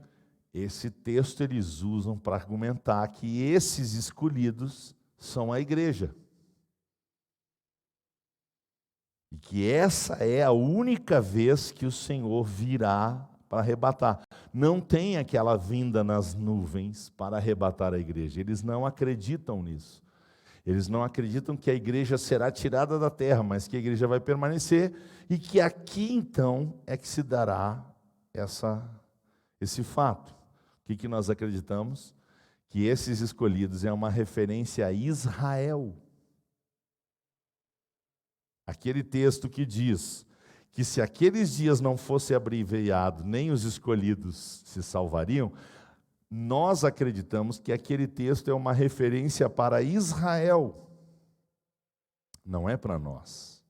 esse texto eles usam para argumentar que esses escolhidos são a igreja. E que essa é a única vez que o Senhor virá para arrebatar. Não tem aquela vinda nas nuvens para arrebatar a igreja. Eles não acreditam nisso. Eles não acreditam que a igreja será tirada da terra, mas que a igreja vai permanecer e que aqui então é que se dará esse fato. O que nós acreditamos? Que esses escolhidos é uma referência a Israel. Aquele texto que diz que se aqueles dias não fosse abreviado, nem os escolhidos se salvariam, nós acreditamos que aquele texto é uma referência para Israel, não é para nós.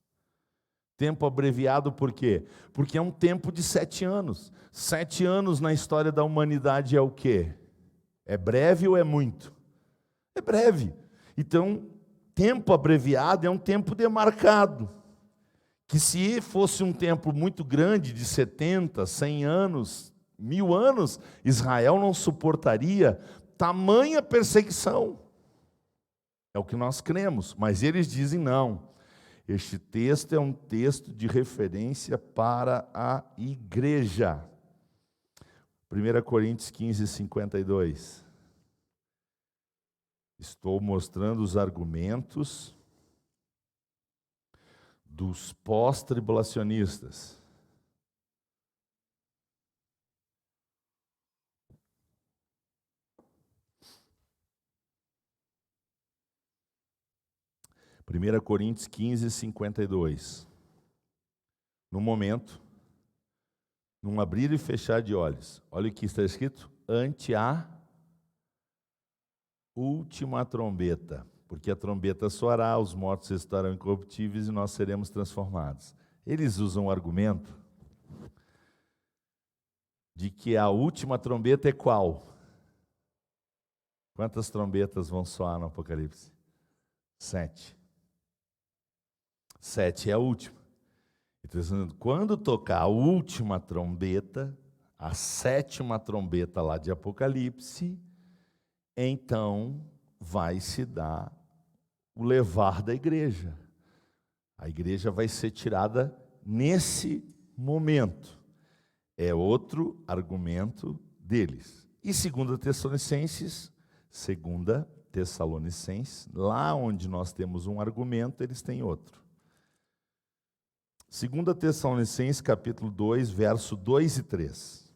Tempo abreviado por quê? Porque é um tempo de 7 anos. 7 anos na história da humanidade é o quê? É breve ou é muito? É breve. Então, tempo abreviado é um tempo demarcado. Que se fosse um tempo muito grande, de 70, 100 anos, 1000 anos, Israel não suportaria tamanha perseguição. É o que nós cremos, mas eles dizem não. Este texto é um texto de referência para a igreja. 1 Coríntios 15, 52. Estou mostrando os argumentos dos pós-tribulacionistas. Primeira Coríntios 15, 52. No momento, num abrir e fechar de olhos, olha o que está escrito: ante a última trombeta. Porque a trombeta soará, os mortos estarão incorruptíveis e nós seremos transformados. Eles usam o argumento de que a última trombeta é qual? Quantas trombetas vão soar no Apocalipse? 7. 7 é a última. Então, quando tocar a última trombeta, a 7ª trombeta lá de Apocalipse, então vai se dar o levar da igreja. A igreja vai ser tirada nesse momento. É outro argumento deles. E 2 Tessalonicenses, lá onde nós temos um argumento, eles têm outro. 2 Tessalonicenses, capítulo 2, verso 2 e 3.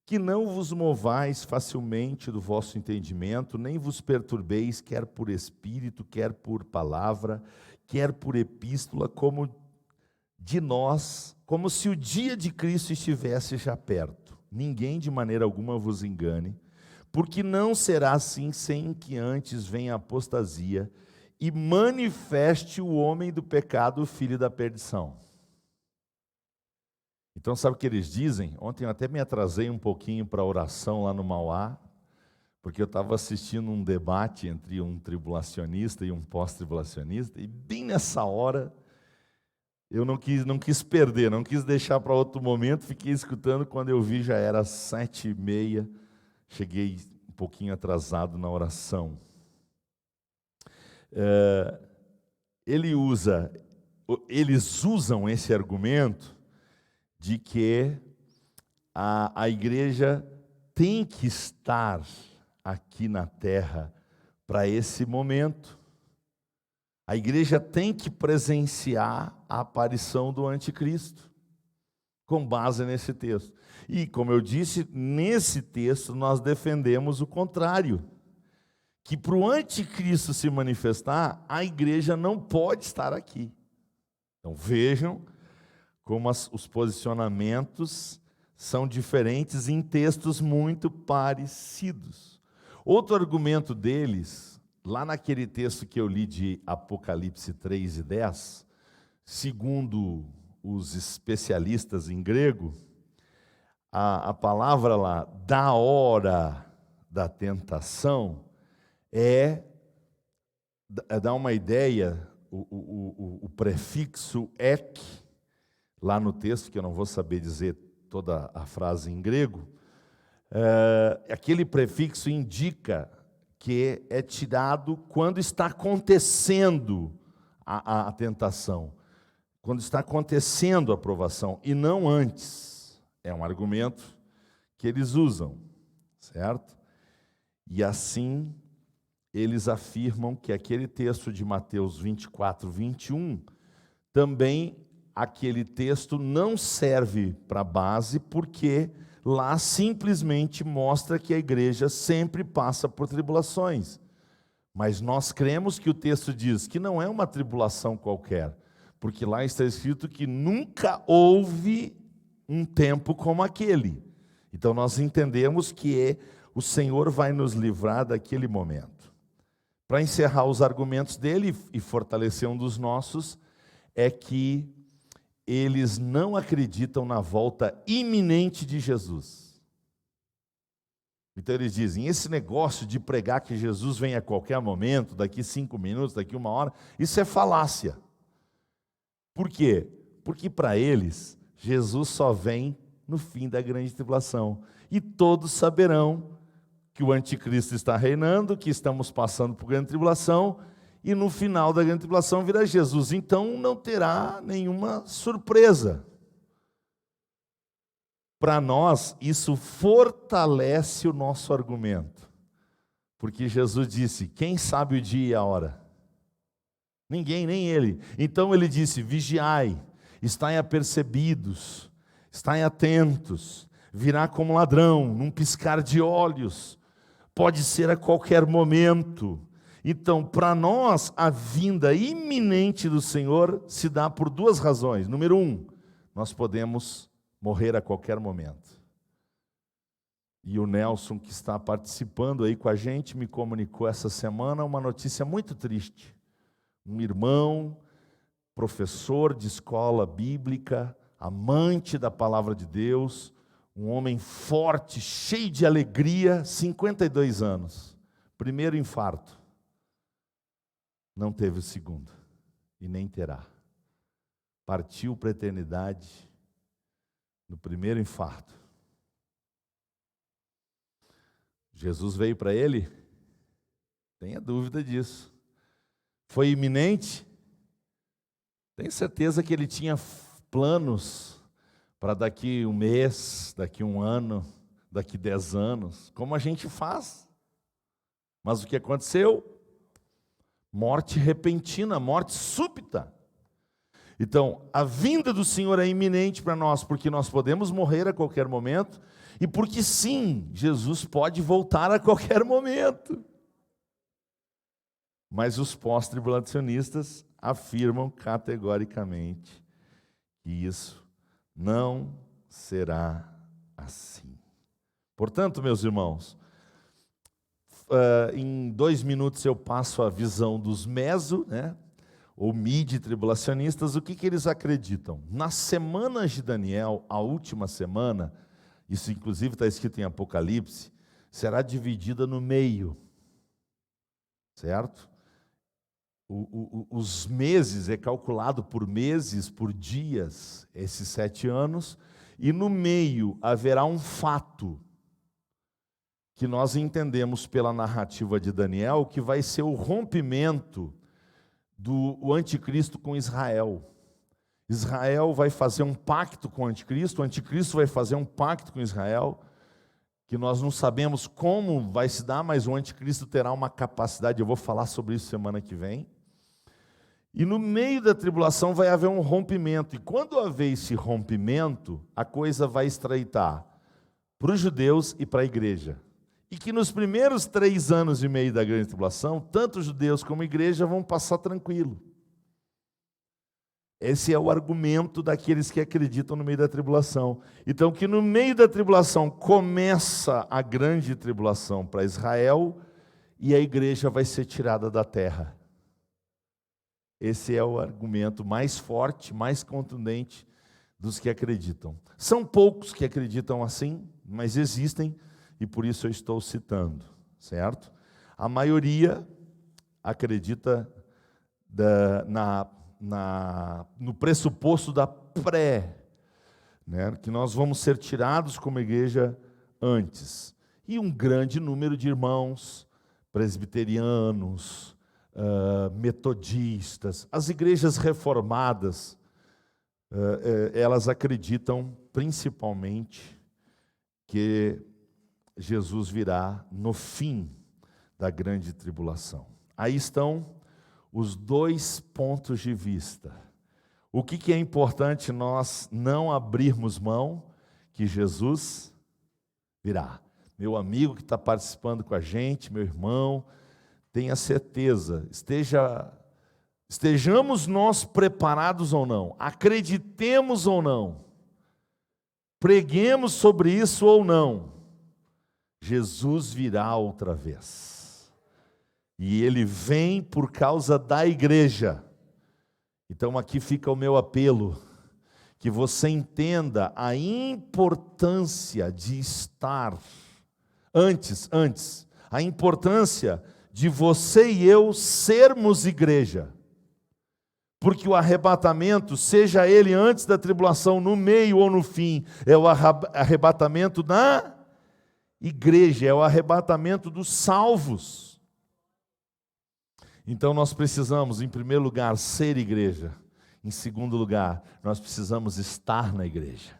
Que não vos movais facilmente do vosso entendimento, nem vos perturbeis, quer por espírito, quer por palavra, quer por epístola, como de nós, como se o dia de Cristo estivesse já perto. Ninguém de maneira alguma vos engane, porque não será assim sem que antes venha a apostasia e manifeste o homem do pecado, o filho da perdição. Então, sabe o que eles dizem? Ontem eu até me atrasei um pouquinho para a oração lá no Mauá, porque eu estava assistindo um debate entre um tribulacionista e um pós-tribulacionista, e bem nessa hora eu não quis perder, não quis deixar para outro momento, fiquei escutando, quando eu vi já era 7h30, cheguei um pouquinho atrasado na oração. Eles usam esse argumento de que a igreja tem que estar aqui na terra para esse momento. A igreja tem que presenciar a aparição do anticristo, com base nesse texto. E, como eu disse, nesse texto nós defendemos o contrário, que para o anticristo se manifestar, a igreja não pode estar aqui. Então vejam como os posicionamentos são diferentes em textos muito parecidos. Outro argumento deles, lá naquele texto que eu li de Apocalipse 3:10, segundo os especialistas em grego, a palavra lá, da hora da tentação, dá uma ideia, o prefixo ek, lá no texto, que eu não vou saber dizer toda a frase em grego, aquele prefixo indica que é tirado quando está acontecendo a tentação, quando está acontecendo a provação, e não antes. É um argumento que eles usam, certo? E assim, eles afirmam que aquele texto de Mateus 24:21, também aquele texto não serve para base, porque lá simplesmente mostra que a igreja sempre passa por tribulações. Mas nós cremos que o texto diz que não é uma tribulação qualquer, porque lá está escrito que nunca houve um tempo como aquele. Então nós entendemos que o Senhor vai nos livrar daquele momento. Para encerrar os argumentos dele e fortalecer um dos nossos, é que eles não acreditam na volta iminente de Jesus. Então eles dizem, esse negócio de pregar que Jesus vem a qualquer momento, daqui 5 minutos, daqui 1 hora, isso é falácia. Por quê? Porque para eles, Jesus só vem no fim da grande tribulação. E todos saberão que o anticristo está reinando, que estamos passando por grande tribulação, e no final da grande tribulação virá Jesus. Então não terá nenhuma surpresa. Para nós, isso fortalece o nosso argumento. Porque Jesus disse, quem sabe o dia e a hora? Ninguém, nem ele. Então ele disse, vigiai, estai apercebidos, estai atentos, virá como ladrão, num piscar de olhos, pode ser a qualquer momento. Então, para nós, a vinda iminente do Senhor se dá por 2 razões. Número 1, nós podemos morrer a qualquer momento. E o Nelson, que está participando aí com a gente, me comunicou essa semana uma notícia muito triste. Um irmão, professor de escola bíblica, amante da palavra de Deus, um homem forte, cheio de alegria, 52 anos. Primeiro infarto. Não teve o segundo, e nem terá. Partiu para a eternidade no primeiro infarto. Jesus veio para ele? Tenha dúvida disso. Foi iminente? Tenho certeza que ele tinha planos para daqui 1 mês, daqui 1 ano, daqui 10 anos, como a gente faz. Mas o que aconteceu? Morte repentina, morte súbita. Então, a vinda do Senhor é iminente para nós, porque nós podemos morrer a qualquer momento, e porque sim, Jesus pode voltar a qualquer momento. Mas os pós-tribulacionistas afirmam categoricamente que isso não será assim. Portanto, meus irmãos, Em 2 minutos eu passo a visão dos meso, né? Ou midi-tribulacionistas. O que eles acreditam? Nas semanas de Daniel, a última semana, isso inclusive está escrito em Apocalipse, será dividida no meio, certo? Os meses é calculado por meses, por dias, esses 7 anos, e no meio haverá um fato, que nós entendemos pela narrativa de Daniel, que vai ser o rompimento do anticristo com Israel. Israel vai fazer um pacto com o anticristo vai fazer um pacto com Israel, que nós não sabemos como vai se dar, mas o anticristo terá uma capacidade, eu vou falar sobre isso semana que vem. E no meio da tribulação vai haver um rompimento, e quando haver esse rompimento, a coisa vai estreitar para os judeus e para a igreja. E que nos primeiros 3 anos e meio da grande tribulação, tanto os judeus como a igreja vão passar tranquilo. Esse é o argumento daqueles que acreditam no meio da tribulação. Então, que no meio da tribulação começa a grande tribulação para Israel e a igreja vai ser tirada da terra. Esse é o argumento mais forte, mais contundente dos que acreditam. São poucos que acreditam assim, mas existem, e por isso eu estou citando, certo? A maioria acredita no pressuposto da né, que nós vamos ser tirados como igreja antes. E um grande número de irmãos presbiterianos, metodistas, as igrejas reformadas, elas acreditam principalmente que Jesus virá no fim da grande tribulação. Aí estão os 2 pontos de vista. O que é importante nós não abrirmos mão? Que Jesus virá. Meu amigo que está participando com a gente, meu irmão, tenha certeza, estejamos nós preparados ou não, acreditemos ou não, preguemos sobre isso ou não, Jesus virá outra vez. E Ele vem por causa da igreja. Então aqui fica o meu apelo, que você entenda a importância de estar, antes, a importância de você e eu sermos igreja. Porque o arrebatamento, seja ele antes da tribulação, no meio ou no fim, é o arrebatamento da igreja, é o arrebatamento dos salvos. Então nós precisamos, em primeiro lugar, ser igreja. Em segundo lugar, nós precisamos estar na igreja.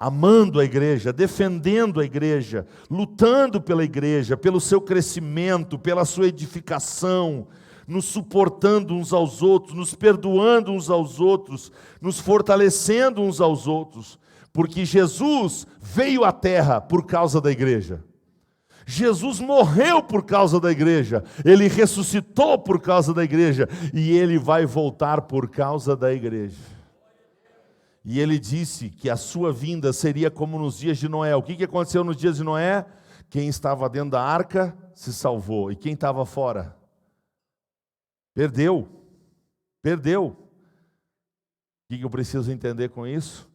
Amando a igreja, defendendo a igreja, lutando pela igreja, pelo seu crescimento, pela sua edificação, nos suportando uns aos outros, nos perdoando uns aos outros, nos fortalecendo uns aos outros, porque Jesus veio à terra por causa da igreja. Jesus morreu por causa da igreja, Ele ressuscitou por causa da igreja, e Ele vai voltar por causa da igreja. E Ele disse que a sua vinda seria como nos dias de Noé. O que aconteceu nos dias de Noé? Quem estava dentro da arca se salvou, e quem estava fora? Perdeu. O que eu preciso entender com isso?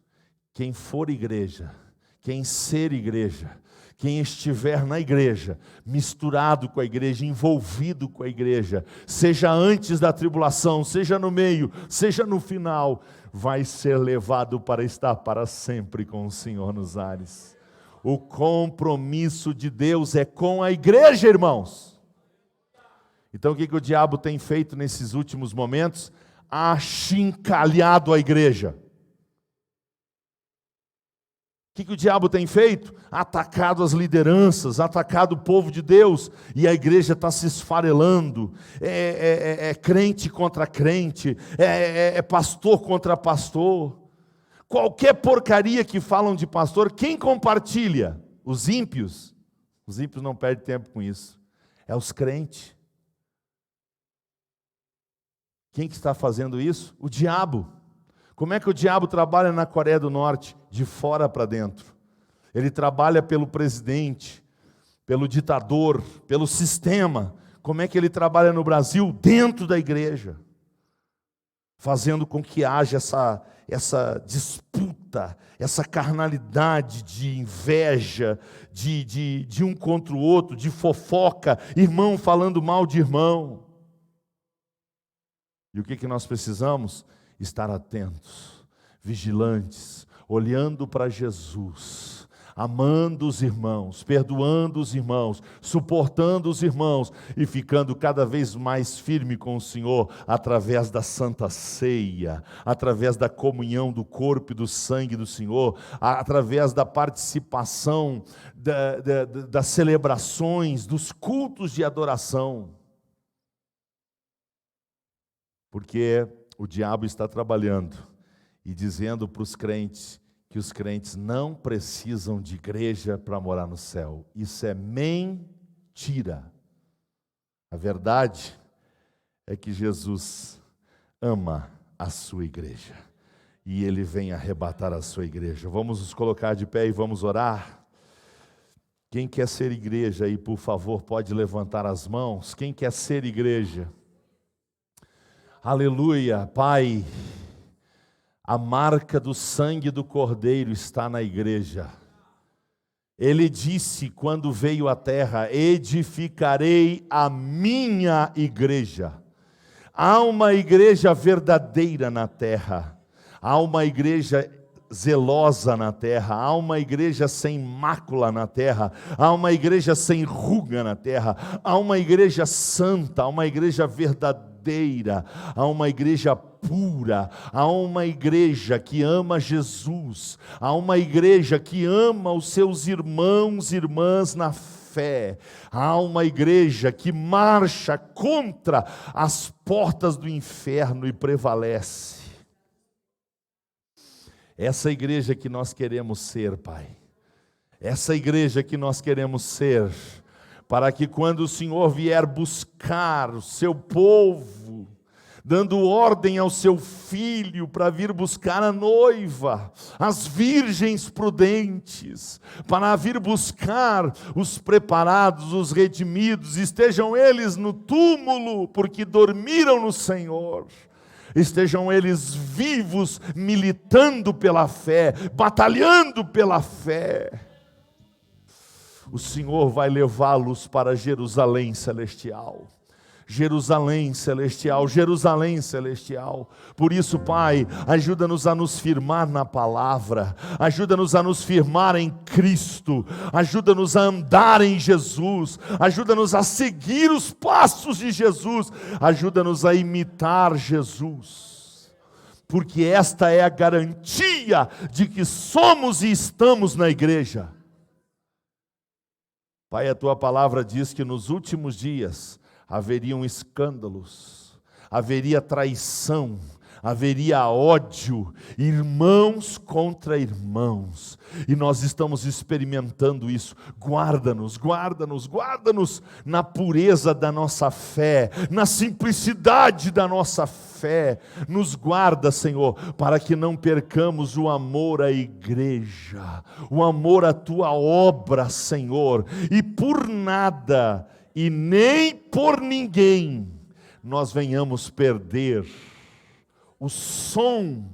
Quem for igreja, quem ser igreja, quem estiver na igreja, misturado com a igreja, envolvido com a igreja, seja antes da tribulação, seja no meio, seja no final, vai ser levado para estar para sempre com o Senhor nos ares. O compromisso de Deus é com a igreja, irmãos. Então o que o diabo tem feito nesses últimos momentos? Achincalhado a igreja. O que o diabo tem feito? Atacado as lideranças, atacado o povo de Deus, e a igreja está se esfarelando, é crente contra crente, é pastor contra pastor. Qualquer porcaria que falam de pastor, quem compartilha? Os ímpios. Os ímpios não perdem tempo com isso. É os crentes. Quem que está fazendo isso? O diabo. Como é que o diabo trabalha na Coreia do Norte? De fora para dentro. Ele trabalha pelo presidente, pelo ditador, pelo sistema. Como é que ele trabalha no Brasil? Dentro da igreja, fazendo com que haja essa disputa, essa carnalidade de inveja, de um contra o outro, de fofoca, irmão falando mal de irmão. E o que nós precisamos? Estar atentos, vigilantes, olhando para Jesus, amando os irmãos, perdoando os irmãos, suportando os irmãos e ficando cada vez mais firme com o Senhor através da Santa Ceia, através da comunhão do corpo e do sangue do Senhor, através da participação das celebrações, dos cultos de adoração. Porque o diabo está trabalhando e dizendo para os crentes que os crentes não precisam de igreja para morar no céu. Isso é mentira. A verdade é que Jesus ama a sua igreja e Ele vem arrebatar a sua igreja. Vamos nos colocar de pé e vamos orar. Quem quer ser igreja aí, por favor, pode levantar as mãos. Quem quer ser igreja? Aleluia, Pai. A marca do sangue do Cordeiro está na igreja. Ele disse quando veio à terra: edificarei a minha igreja. Há uma igreja verdadeira na terra. Há uma igreja zelosa na terra. Há uma igreja sem mácula na terra. Há uma igreja sem ruga na terra. Há uma igreja santa. Há uma igreja verdadeira. Há uma igreja pura, há uma igreja que ama Jesus, há uma igreja que ama os seus irmãos e irmãs na fé, há uma igreja que marcha contra as portas do inferno e prevalece. Essa igreja que nós queremos ser, Pai, essa igreja que nós queremos ser, para que quando o Senhor vier buscar o seu povo, dando ordem ao seu filho para vir buscar a noiva, as virgens prudentes, para vir buscar os preparados, os redimidos, estejam eles no túmulo, porque dormiram no Senhor, estejam eles vivos, militando pela fé, batalhando pela fé. O Senhor vai levá-los para Jerusalém celestial. Jerusalém celestial, Jerusalém celestial. Por isso, Pai, ajuda-nos a nos firmar na palavra, ajuda-nos a nos firmar em Cristo, ajuda-nos a andar em Jesus, ajuda-nos a seguir os passos de Jesus, ajuda-nos a imitar Jesus, porque esta é a garantia de que somos e estamos na igreja. Pai, a Tua palavra diz que nos últimos dias haveriam escândalos, haveria traição, haveria ódio, irmãos contra irmãos, e nós estamos experimentando isso. Guarda-nos, guarda-nos, guarda-nos na pureza da nossa fé, na simplicidade da nossa fé. Nos guarda, Senhor, para que não percamos o amor à igreja, o amor à Tua obra, Senhor, e por nada e nem por ninguém nós venhamos perder o som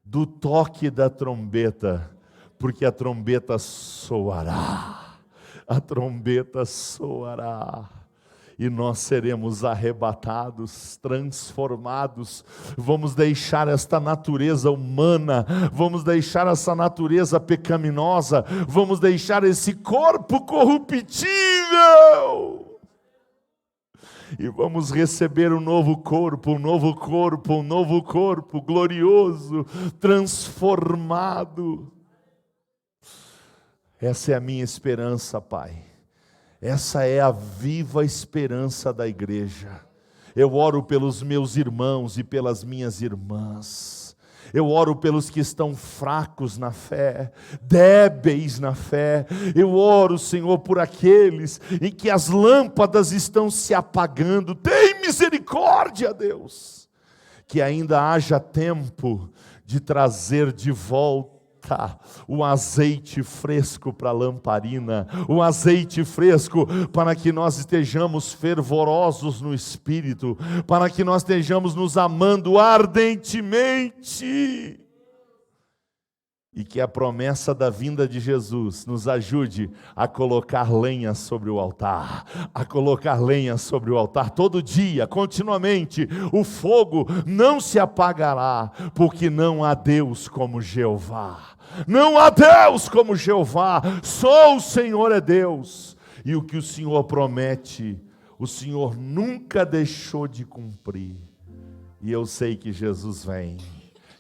do toque da trombeta, porque a trombeta soará, e nós seremos arrebatados, transformados. Vamos deixar esta natureza humana, vamos deixar essa natureza pecaminosa, vamos deixar esse corpo corruptível, e vamos receber um novo corpo glorioso, transformado. Essa é a minha esperança, Pai. Essa é a viva esperança da igreja. Eu oro pelos meus irmãos e pelas minhas irmãs. Eu oro pelos que estão fracos na fé, débeis na fé. Eu oro, Senhor, por aqueles em que as lâmpadas estão se apagando. Tem misericórdia, Deus, que ainda haja tempo de trazer de volta está o azeite fresco para a lamparina, o azeite fresco para que nós estejamos fervorosos no Espírito, para que nós estejamos nos amando ardentemente. E que a promessa da vinda de Jesus nos ajude a colocar lenha sobre o altar, todo dia, continuamente. O fogo não se apagará, porque não há Deus como Jeová. Não há Deus como Jeová, só o Senhor é Deus. E o que o Senhor promete, o Senhor nunca deixou de cumprir. E eu sei que Jesus vem.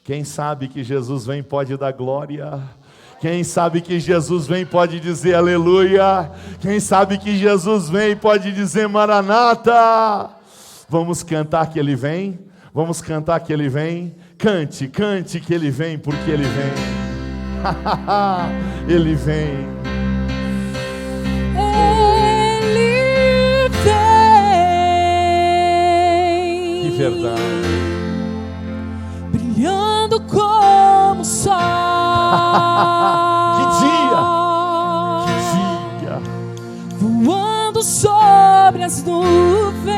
Quem sabe que Jesus vem pode dar glória. Quem sabe que Jesus vem pode dizer aleluia. Quem sabe que Jesus vem pode dizer maranata. Vamos cantar que Ele vem. Vamos cantar que Ele vem. Cante, cante que Ele vem, porque Ele vem. Ele vem. Ele vem. Que verdade. Brilhando como o sol. Que dia! Que dia! Voando sobre as nuvens.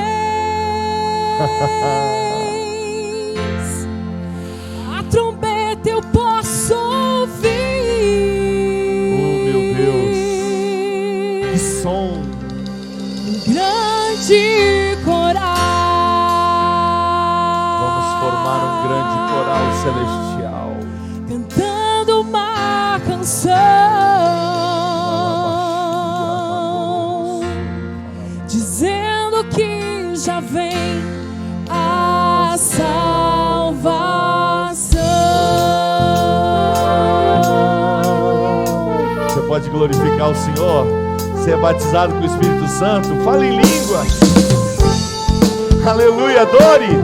A trombeta eu posso ouvir. Oh, meu Deus! Que som! Um grande coral. Formar um grande coral celestial, cantando uma canção, dizendo que já vem a salvação. Você pode glorificar o Senhor. Você é batizado com o Espírito Santo, fale em línguas. Aleluia, adore.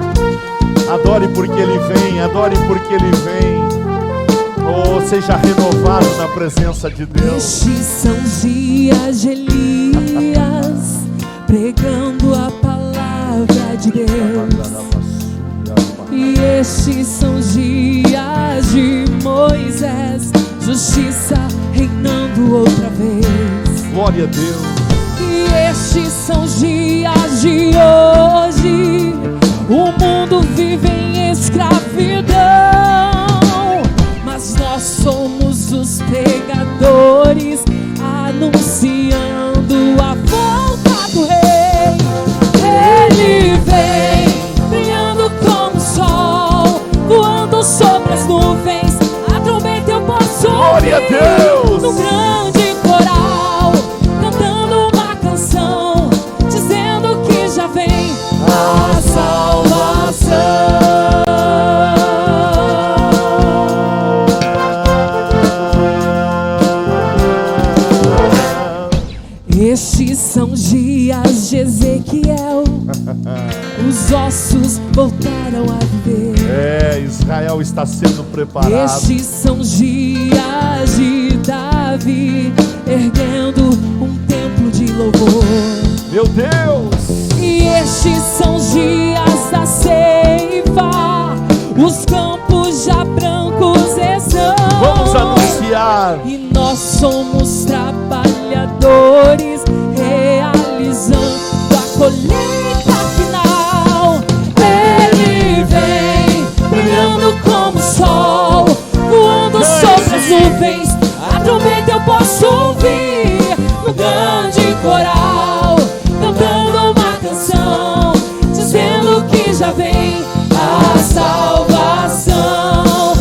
Adore porque Ele vem, adore porque Ele vem. Oh, seja renovado na presença de Deus. Estes são dias de Elias, pregando a palavra de Deus. E estes são dias de Moisés, justiça reinando outra vez. Glória a Deus. E estes são dias de hoje. O mundo vive em escravidão, mas nós somos os pregadores, anunciando a volta do Rei. Ele vem, brilhando como o sol, voando sobre as nuvens. A trombeta eu posso Glória ouvir. a Deus. No grande coral, cantando uma canção, dizendo que já vem a salvação. Estes são dias de Ezequiel, os ossos voltaram a viver. Israel está sendo preparado. Estes são dias de Davi, erguendo um templo de louvor. Meu Deus! E estes são dias da ceifa, os campos já brancos estão. Vamos anunciar. E nós somos trabalhadores, realizando a colheita final. Ele vem, brilhando como o sol, voando sobre as nuvens. A trombeta eu posso ouvir no grande coral, cantando uma canção, dizendo que já vem a salvação.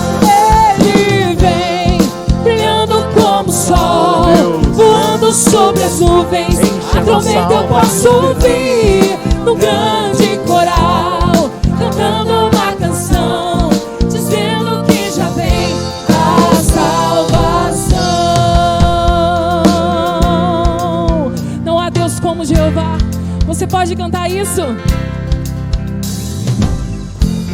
Ele vem, brilhando como o sol, voando sobre as nuvens. A trombeta eu posso ouvir no grande coral, cantando uma canção, dizendo que já vem a salvação. Não há Deus como Jeová. Você pode cantar isso?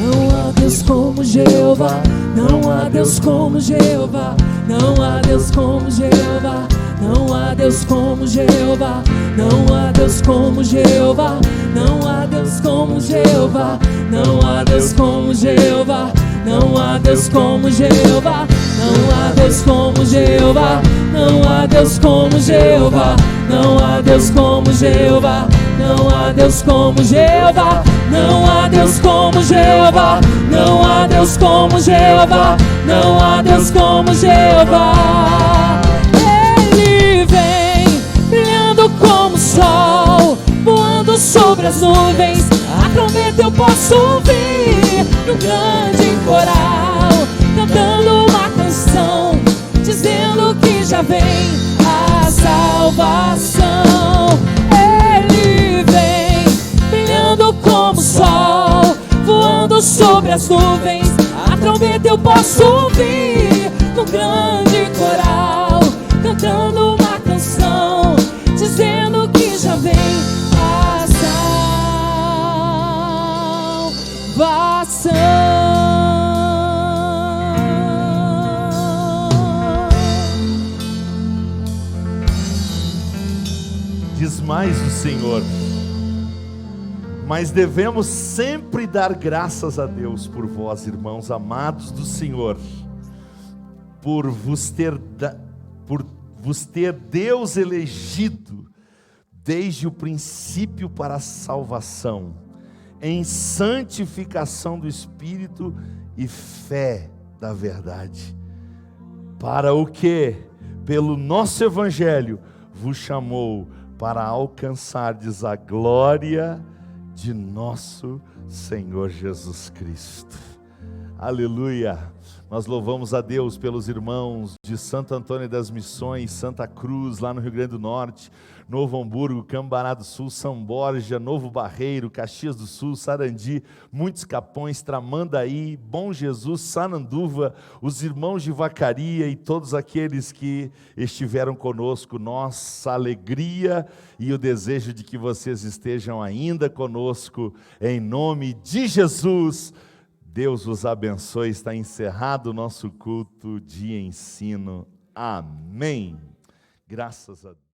Não há Deus como Jeová, não há Deus como Jeová, não há Deus como Jeová, não há Deus como Jeová, não há Deus como Jeová, não há Deus como Jeová, não há Deus como Jeová, Não há Deus como Jeová. Não há Deus como Jeová. Não há Deus como Jeová. Não há Deus como Jeová. Não há Deus como Jeová. Não há Deus como Jeová. Não há Deus como Jeová. Não há Deus como Jeová. Ele vem brilhando como o sol, voando sobre as nuvens. A trombeta eu posso ouvir no grande coral, cantando uma canção, dizendo que já vem a salvação. Ele vem brilhando como o sol, voando sobre as nuvens. A trombeta eu posso ouvir no grande coral, cantando uma canção, dizendo que já vem a salvação. Diz mais o Senhor: mas devemos sempre dar graças a Deus por vós, irmãos amados do Senhor, por vos ter Deus elegido desde o princípio para a salvação, em santificação do Espírito e fé da verdade, para o que, pelo nosso Evangelho, vos chamou para alcançardes a glória de nosso Senhor Jesus Cristo. Aleluia! Nós louvamos a Deus pelos irmãos de Santo Antônio das Missões, Santa Cruz, lá no Rio Grande do Norte, Novo Hamburgo, Cambará do Sul, São Borja, Novo Barreiro, Caxias do Sul, Sarandi, Muitos Capões, Tramandaí, Bom Jesus, Sananduva, os irmãos de Vacaria e todos aqueles que estiveram conosco. Nossa alegria e o desejo de que vocês estejam ainda conosco, em nome de Jesus. Deus os abençoe. Está encerrado o nosso culto de ensino. Amém. Graças a Deus.